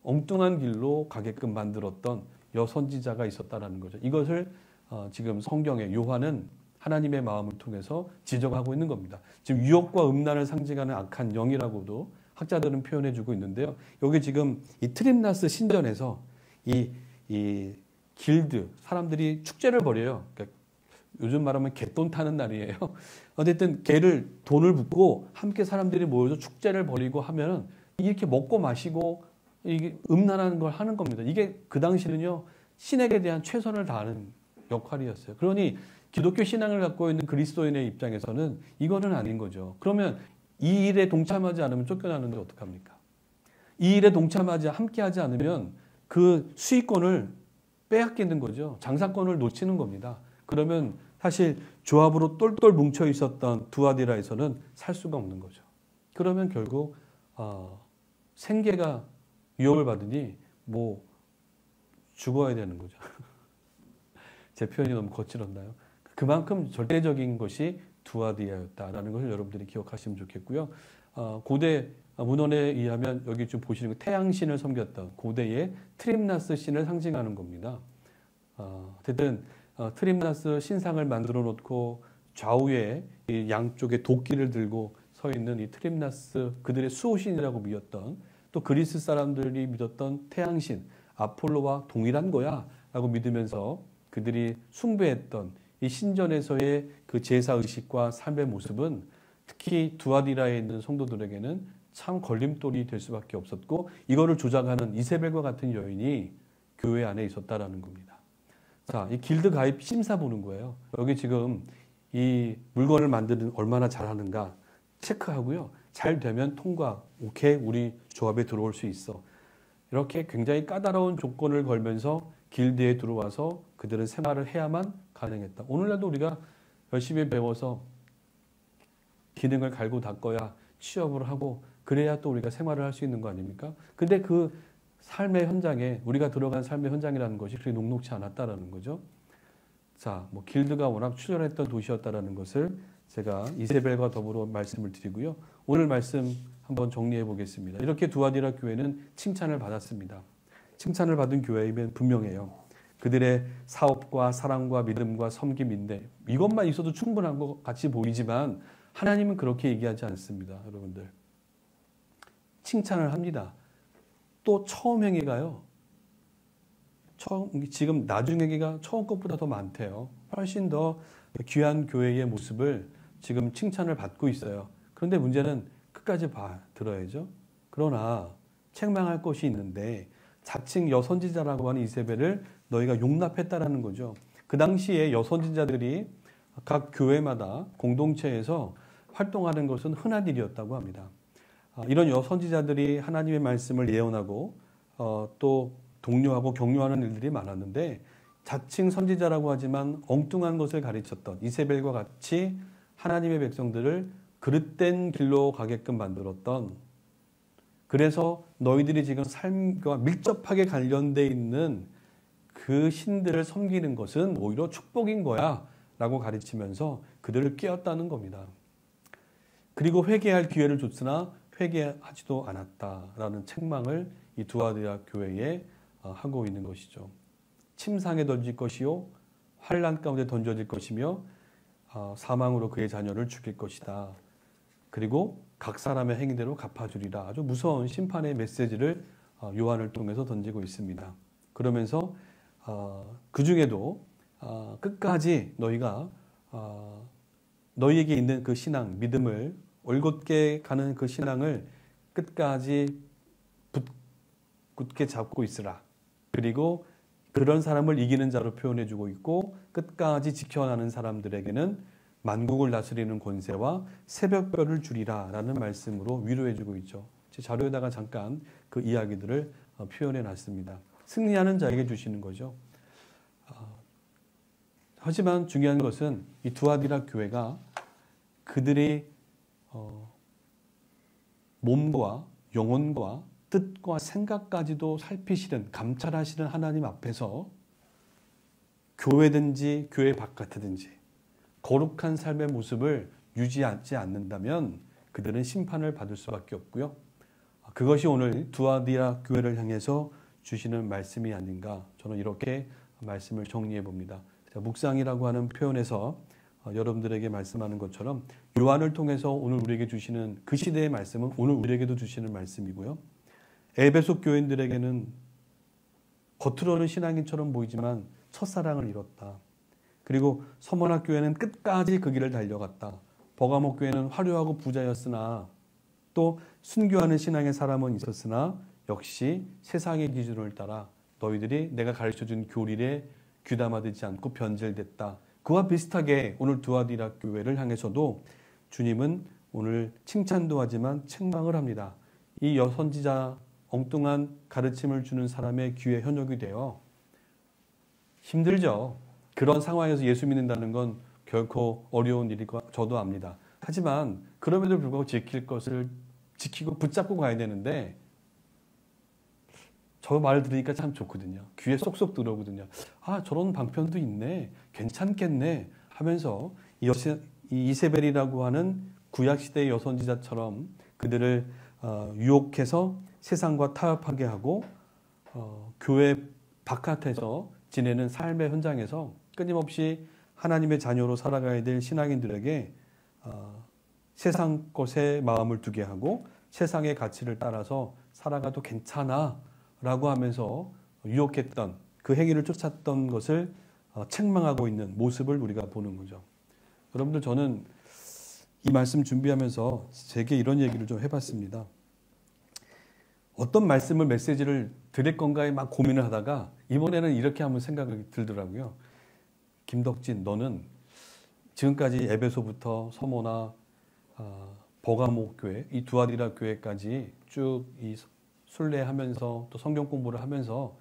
엉뚱한 길로 가게끔 만들었던 여선지자가 있었다라는 거죠. 이것을 지금 성경의 요한은 하나님의 마음을 통해서 지적하고 있는 겁니다. 지금 유혹과 음란을 상징하는 악한 영이라고도 학자들은 표현해주고 있는데요. 여기 지금 이 트림나스 신전에서 이 길드 사람들이 축제를 벌여요. 그러니까 요즘 말하면 개돈 타는 날이에요. 어쨌든 개를 돈을 붓고 함께 사람들이 모여서 축제를 벌이고 하면은 이렇게 먹고 마시고 이게 음란한 걸 하는 겁니다. 이게 그 당시는요 신에게 대한 최선을 다하는 역할이었어요. 그러니 기독교 신앙을 갖고 있는 그리스도인의 입장에서는 이거는 아닌 거죠. 그러면 이 일에 동참하지 않으면 쫓겨나는데 어떡합니까? 이 일에 동참하지 함께하지 않으면 그 수익권을 빼앗기는 거죠. 장사권을 놓치는 겁니다. 그러면 사실 조합으로 똘똘 뭉쳐 있었던 두아디라에서는 살 수가 없는 거죠. 그러면 결국 생계가 위협을 받으니 뭐 죽어야 되는 거죠. 제 표현이 너무 거칠었나요? 그만큼 절대적인 것이 두아디아였다라는 것을 여러분들이 기억하시면 좋겠고요. 고대 문헌에 의하면 여기 좀 보시는 거 태양신을 섬겼던 고대의 트림나스 신을 상징하는 겁니다. 어쨌든 트림나스 신상을 만들어 놓고 좌우에 이 양쪽에 도끼를 들고 서 있는 이 트림나스 그들의 수호신이라고 믿었던 또 그리스 사람들이 믿었던 태양신 아폴로와 동일한 거야 라고 믿으면서 그들이 숭배했던 이 신전에서의 그 제사의식과 삶의 모습은 특히 두아디라에 있는 성도들에게는 참 걸림돌이 될 수밖에 없었고 이거를 조작하는 이세벨과 같은 여인이 교회 안에 있었다라는 겁니다. 자, 이 길드 가입 심사 보는 거예요. 여기 지금 이 물건을 만드는 얼마나 잘하는가 체크하고요. 잘 되면 통과, 오케이, 우리 조합에 들어올 수 있어. 이렇게 굉장히 까다로운 조건을 걸면서 길드에 들어와서 그들은 생활을 해야만 가능했다. 오늘날도 우리가 열심히 배워서 기능을 갈고 닦아야 취업을 하고 그래야 또 우리가 생활을 할 수 있는 거 아닙니까? 근데 그 삶의 현장에 우리가 들어간 삶의 현장이라는 것이 그렇게 녹록지 않았다라는 거죠. 자, 뭐 길드가 워낙 출혈했던 도시였다라는 것을 제가 이세벨과 더불어 말씀을 드리고요. 오늘 말씀 한번 정리해 보겠습니다. 이렇게 두아디라 교회는 칭찬을 받았습니다. 칭찬을 받은 교회이면 분명해요. 그들의 사업과 사랑과 믿음과 섬김인데 이것만 있어도 충분한 것 같이 보이지만 하나님은 그렇게 얘기하지 않습니다. 여러분들. 칭찬을 합니다. 또 처음 행위가요. 지금 나중 행위가 처음 것보다 더 많대요. 훨씬 더 귀한 교회의 모습을 지금 칭찬을 받고 있어요. 그런데 문제는 끝까지 들어야죠. 그러나 책망할 것이 있는데 자칭 여선지자라고 하는 이세벨을 너희가 용납했다라는 거죠. 그 당시에 여선지자들이 각 교회마다 공동체에서 활동하는 것은 흔한 일이었다고 합니다. 이런 여선지자들이 하나님의 말씀을 예언하고 또 독려하고 격려하는 일들이 많았는데 자칭 선지자라고 하지만 엉뚱한 것을 가르쳤던 이세벨과 같이 하나님의 백성들을 그릇된 길로 가게끔 만들었던 그래서 너희들이 지금 삶과 밀접하게 관련되어 있는 그 신들을 섬기는 것은 오히려 축복인 거야 라고 가르치면서 그들을 깨웠다는 겁니다. 그리고 회개할 기회를 줬으나 회개하지도 않았다라는 책망을 이 두아디라 교회에 하고 있는 것이죠. 침상에 던질 것이요 환난 가운데 던져질 것이며 사망으로 그의 자녀를 죽일 것이다. 그리고 각 사람의 행위대로 갚아주리라. 아주 무서운 심판의 메시지를 요한을 통해서 던지고 있습니다. 그러면서 그 중에도 끝까지 너희가 너희에게 있는 그 신앙, 믿음을 올곧게 가는 그 신앙을 끝까지 굳게 잡고 있으라. 그리고 그런 사람을 이기는 자로 표현해주고 있고 끝까지 지켜나는 사람들에게는 만국을 다스리는 권세와 새벽별을 주리라 라는 말씀으로 위로해주고 있죠. 제 자료에다가 잠깐 그 이야기들을 표현해놨습니다. 승리하는 자에게 주시는 거죠. 하지만 중요한 것은 이 두아디라 교회가 그들의 몸과 영혼과 뜻과 생각까지도 살피시는 감찰하시는 하나님 앞에서 교회든지 교회 바깥이든지 거룩한 삶의 모습을 유지하지 않는다면 그들은 심판을 받을 수밖에 없고요. 그것이 오늘 두아디라 교회를 향해서 주시는 말씀이 아닌가, 저는 이렇게 말씀을 정리해 봅니다. 묵상이라고 하는 표현에서 여러분들에게 말씀하는 것처럼 요한을 통해서 오늘 우리에게 주시는 그 시대의 말씀은 오늘 우리에게도 주시는 말씀이고요. 에베소 교인들에게는 겉으로는 신앙인처럼 보이지만 첫사랑을 잃었다. 그리고 서머나 교회는 끝까지 그 길을 달려갔다. 버가목 교회는 화려하고 부자였으나 또 순교하는 신앙의 사람은 있었으나 역시 세상의 기준을 따라 너희들이 내가 가르쳐준 교리에 귀담아듣지 않고 변질됐다. 그와 비슷하게 오늘 두아디라 교회를 향해서도 주님은 오늘 칭찬도 하지만 책망을 합니다. 이 여선지자 엉뚱한 가르침을 주는 사람의 귀에 현혹이 되어 힘들죠. 그런 상황에서 예수 믿는다는 건 결코 어려운 일이고 저도 압니다. 하지만 그럼에도 불구하고 지킬 것을 지키고 붙잡고 가야 되는데 저 말을 들으니까 참 좋거든요. 귀에 쏙쏙 들어오거든요. 아, 저런 방편도 있네. 괜찮겠네 하면서 이 이세벨이라고 하는 구약시대의 여선지자처럼 그들을 유혹해서 세상과 타협하게 하고 교회 바깥에서 지내는 삶의 현장에서 끊임없이 하나님의 자녀로 살아가야 될 신앙인들에게 세상 것에 마음을 두게 하고 세상의 가치를 따라서 살아가도 괜찮아 라고 하면서 유혹했던 그 행위를 쫓았던 것을 책망하고 있는 모습을 우리가 보는 거죠. 여러분들, 저는 이 말씀 준비하면서 제게 이런 얘기를 좀 해봤습니다. 어떤 말씀을 메시지를 드릴 건가에 막 고민을 하다가 이번에는 이렇게 한번 생각이 들더라고요. 김덕진, 너는 지금까지 에베소부터 서모나 버가목 교회, 이 두아디라 교회까지 쭉 이 순례하면서 또 성경 공부를 하면서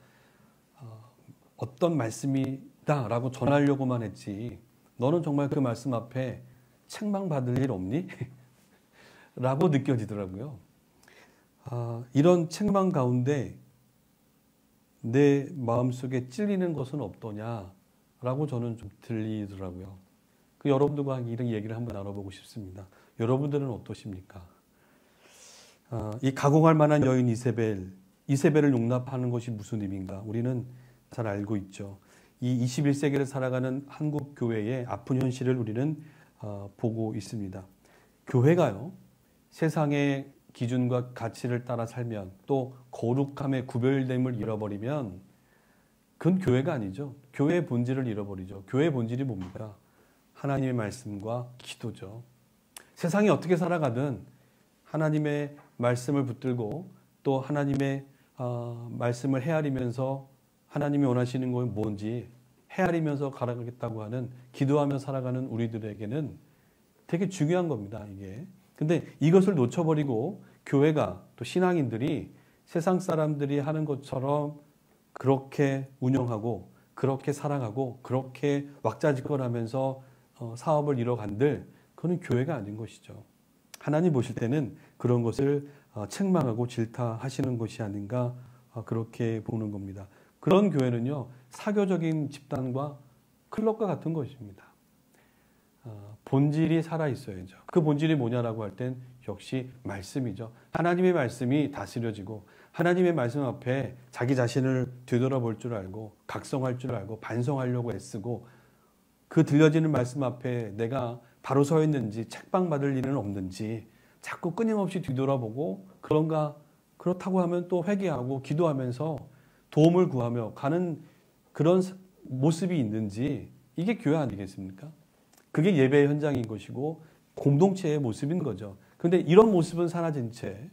어떤 말씀이다 라고 전하려고만 했지 너는 정말 그 말씀 앞에 책망받을 일 없니? 라고 느껴지더라고요. 이런 책망 가운데 내 마음속에 찔리는 것은 없더냐 라고 저는 좀 들리더라고요. 여러분들과 이런 얘기를 한번 나눠보고 싶습니다. 여러분들은 어떠십니까? 이 가공할 만한 여인 이세벨을 용납하는 것이 무슨 의미인가? 우리는 잘 알고 있죠. 이 21세기를 살아가는 한국 교회의 아픈 현실을 우리는 보고 있습니다. 교회가요, 세상의 기준과 가치를 따라 살면 또 거룩함의 구별됨을 잃어버리면 그건 교회가 아니죠. 교회의 본질을 잃어버리죠. 교회의 본질이 뭡니까? 하나님의 말씀과 기도죠. 세상이 어떻게 살아가든 하나님의 말씀을 붙들고 또 하나님의 말씀을 헤아리면서 하나님이 원하시는 건 뭔지 헤아리면서 가라겠다고 하는, 기도하며 살아가는 우리들에게는 되게 중요한 겁니다, 이게. 근데 이것을 놓쳐버리고 교회가 또 신앙인들이 세상 사람들이 하는 것처럼 그렇게 운영하고 그렇게 살아가고 그렇게 왁자지껄하면서 사업을 이뤄간들, 그거는 교회가 아닌 것이죠. 하나님 보실 때는 그런 것을 책망하고 질타하시는 것이 아닌가 그렇게 보는 겁니다. 그런 교회는요, 사교적인 집단과 클럽과 같은 것입니다. 본질이 살아있어야죠. 그 본질이 뭐냐라고 할 땐 역시 말씀이죠. 하나님의 말씀이 다스려지고 하나님의 말씀 앞에 자기 자신을 되돌아볼 줄 알고 각성할 줄 알고 반성하려고 애쓰고 그 들려지는 말씀 앞에 내가 바로 서 있는지 책방받을 일은 없는지 자꾸 끊임없이 뒤돌아보고 그렇다고 하면 또 회개하고 기도하면서 도움을 구하며 가는 그런 모습이 있는지 이게 교회 아니겠습니까? 그게 예배의 현장인 것이고 공동체의 모습인 거죠. 그런데 이런 모습은 사라진 채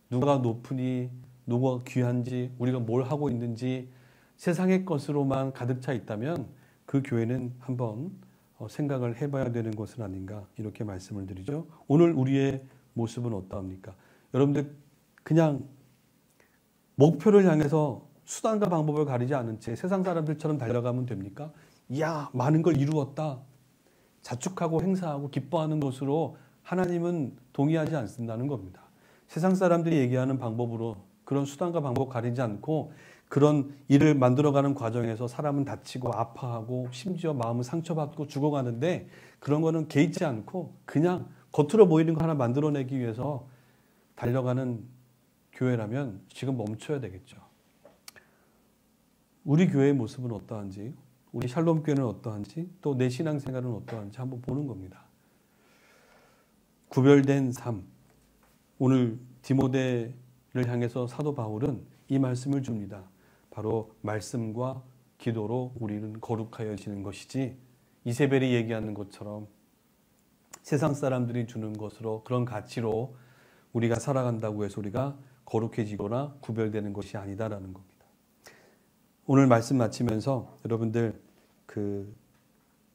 누가 높으니 누가 귀한지 우리가 뭘 하고 있는지 세상의 것으로만 가득 차 있다면 그 교회는 한번 생각을 해봐야 되는 것은 아닌가 이렇게 말씀을 드리죠. 오늘 우리의 모습은 어떠합니까? 여러분들 그냥 목표를 향해서 수단과 방법을 가리지 않은 채 세상 사람들처럼 달려가면 됩니까? 이야, 많은 걸 이루었다. 자축하고 행사하고 기뻐하는 것으로 하나님은 동의하지 않는다는 겁니다. 세상 사람들이 얘기하는 방법으로 그런 수단과 방법 가리지 않고 그런 일을 만들어가는 과정에서 사람은 다치고 아파하고 심지어 마음은 상처받고 죽어가는데 그런 거는 개의치 않고 그냥 겉으로 보이는 거 하나 만들어내기 위해서 달려가는 교회라면 지금 멈춰야 되겠죠. 우리 교회의 모습은 어떠한지, 우리 샬롬 교회는 어떠한지, 또 내 신앙생활은 어떠한지 한번 보는 겁니다. 구별된 삶. 오늘 디모데를 향해서 사도 바울은 이 말씀을 줍니다. 바로 말씀과 기도로 우리는 거룩하여지는 것이지 이세벨이 얘기하는 것처럼 세상 사람들이 주는 것으로 그런 가치로 우리가 살아간다고 해서 우리가 거룩해지거나 구별되는 것이 아니다라는 겁니다. 오늘 말씀 마치면서 여러분들 그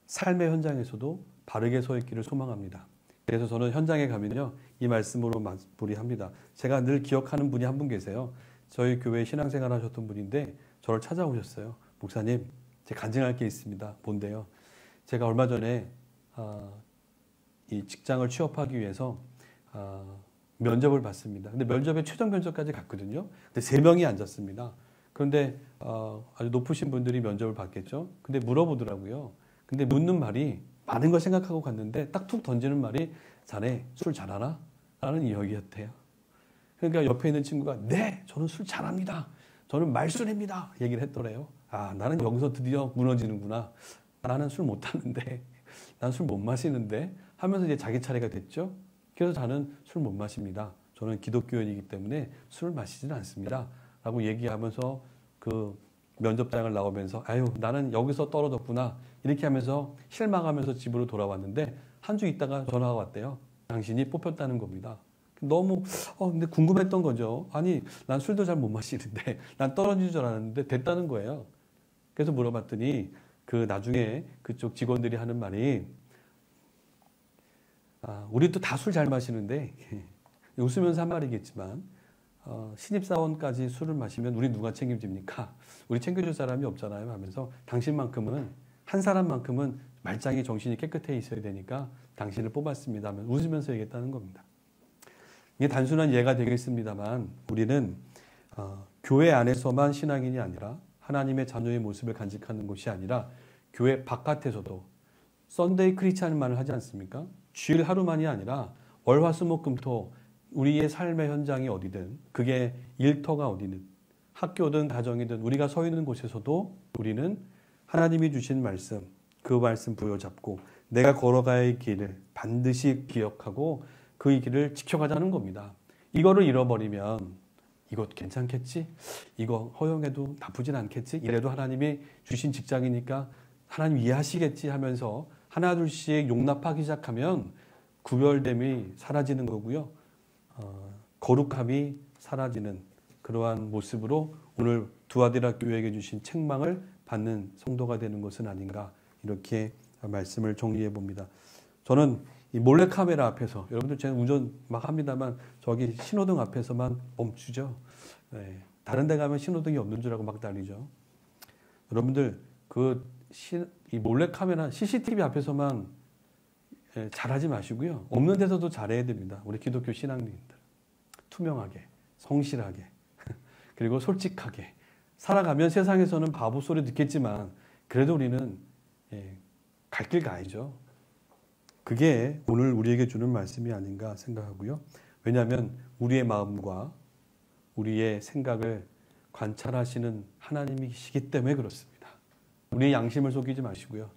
삶의 현장에서도 바르게 서 있기를 소망합니다. 그래서 저는 현장에 가면요 이 말씀으로 마무리합니다. 제가 늘 기억하는 분이 한 분 계세요. 저희 교회 신앙생활 하셨던 분인데 저를 찾아오셨어요. 목사님, 제가 간증할 게 있습니다. 뭔데요? 제가 얼마 전에 이 직장을 취업하기 위해서 면접을 봤습니다. 근데 면접에 최종 면접까지 갔거든요. 근데 3명이 앉았습니다. 그런데 아주 높으신 분들이 면접을 봤겠죠. 근데 물어보더라고요. 근데 묻는 말이 많은 걸 생각하고 갔는데 딱 툭 던지는 말이 자네 술 잘하나? 라는 이야기였대요. 그러니까 옆에 있는 친구가 네, 저는 술 잘합니다. 저는 말술입니다. 얘기를 했더래요. 아, 나는 여기서 드디어 무너지는구나. 나는 술 못하는데, 난 술 못 마시는데 하면서 이제 자기 차례가 됐죠. 그래서 저는 술 못 마십니다. 저는 기독교인이기 때문에 술을 마시지는 않습니다. 라고 얘기하면서 그 면접장을 나오면서 아유, 나는 여기서 떨어졌구나. 이렇게 하면서 실망하면서 집으로 돌아왔는데 한 주 있다가 전화가 왔대요. 당신이 뽑혔다는 겁니다. 너무 근데 궁금했던 거죠. 아니, 난 술도 잘 못 마시는데 난 떨어질 줄 알았는데 됐다는 거예요. 그래서 물어봤더니 그 나중에 그쪽 직원들이 하는 말이 우리도 다 술 잘 마시는데 웃으면서 한 말이겠지만 신입사원까지 술을 마시면 우리 누가 책임집니까? 우리 챙겨줄 사람이 없잖아요 하면서 당신만큼은 한 사람만큼은 말짱이 정신이 깨끗해 있어야 되니까 당신을 뽑았습니다 하면 웃으면서 얘기했다는 겁니다. 이게 단순한 예가 되겠습니다만 우리는 교회 안에서만 신앙인이 아니라 하나님의 자녀의 모습을 간직하는 것이 아니라 교회 바깥에서도 썬데이 크리스찬 말을 하지 않습니까? 주일 하루만이 아니라 월화수목금토 우리의 삶의 현장이 어디든 그게 일터가 어디든 학교든 가정이든 우리가 서 있는 곳에서도 우리는 하나님이 주신 말씀 그 말씀 부여잡고 내가 걸어가야 할 길을 반드시 기억하고 그 길을 지켜가자는 겁니다. 이거를 잃어버리면 이것 괜찮겠지? 이거 허용해도 나쁘진 않겠지? 이래도 하나님이 주신 직장이니까 하나님 이해하시겠지 하면서 하나 둘씩 용납하기 시작하면 구별됨이 사라지는 거고요. 거룩함이 사라지는 그러한 모습으로 오늘 두아디라 교회에게 주신 책망을 받는 성도가 되는 것은 아닌가 이렇게 말씀을 정리해 봅니다. 저는 이 몰래카메라 앞에서 여러분들 제가 운전 막 합니다만 저기 신호등 앞에서만 멈추죠. 네. 다른 데 가면 신호등이 없는 줄 알고 막 달리죠. 여러분들 이 몰래카메라 CCTV 앞에서만 잘하지 마시고요. 없는 데서도 잘해야 됩니다. 우리 기독교 신앙인들. 투명하게, 성실하게, 그리고 솔직하게 살아가면 세상에서는 바보 소리 듣겠지만 그래도 우리는 갈 길 가야죠. 그게 오늘 우리에게 주는 말씀이 아닌가 생각하고요. 왜냐하면 우리의 마음과 우리의 생각을 관찰하시는 하나님이시기 때문에 그렇습니다. 우리의 양심을 속이지 마시고요.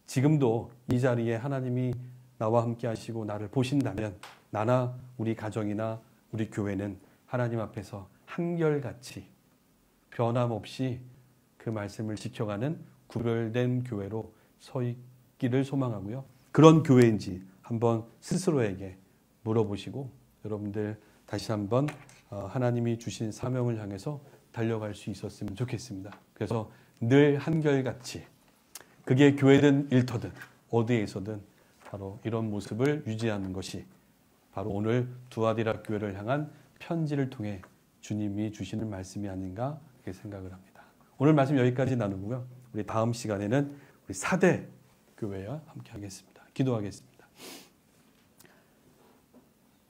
지금도 이 자리에 하나님이 나와 함께 하시고 나를 보신다면 나나 우리 가정이나 우리 교회는 하나님 앞에서 한결같이 변함없이 그 말씀을 지켜가는 구별된 교회로 서 있기를 소망하고요. 그런 교회인지 한번 스스로에게 물어보시고 여러분들 다시 한번 하나님이 주신 사명을 향해서 달려갈 수 있었으면 좋겠습니다. 그래서 늘 한결같이 그게 교회든 일터든 어디에서든 바로 이런 모습을 유지하는 것이 바로 오늘 두아디라 교회를 향한 편지를 통해 주님이 주시는 말씀이 아닌가 그렇게 생각을 합니다. 오늘 말씀 여기까지 나누고요. 우리 다음 시간에는 우리 사대 교회와 함께 하겠습니다. 기도하겠습니다.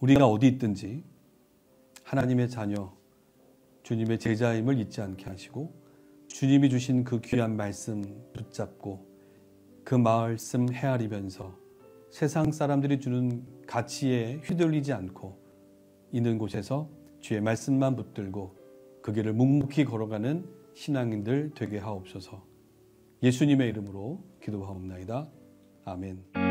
우리가 어디 있든지 하나님의 자녀, 주님의 제자임을 잊지 않게 하시고 주님이 주신 그 귀한 말씀 붙잡고 그 말씀 헤아리면서 세상 사람들이 주는 가치에 휘둘리지 않고 있는 곳에서 주의 말씀만 붙들고 그 길을 묵묵히 걸어가는 신앙인들 되게 하옵소서. 예수님의 이름으로 기도하옵나이다. 아멘.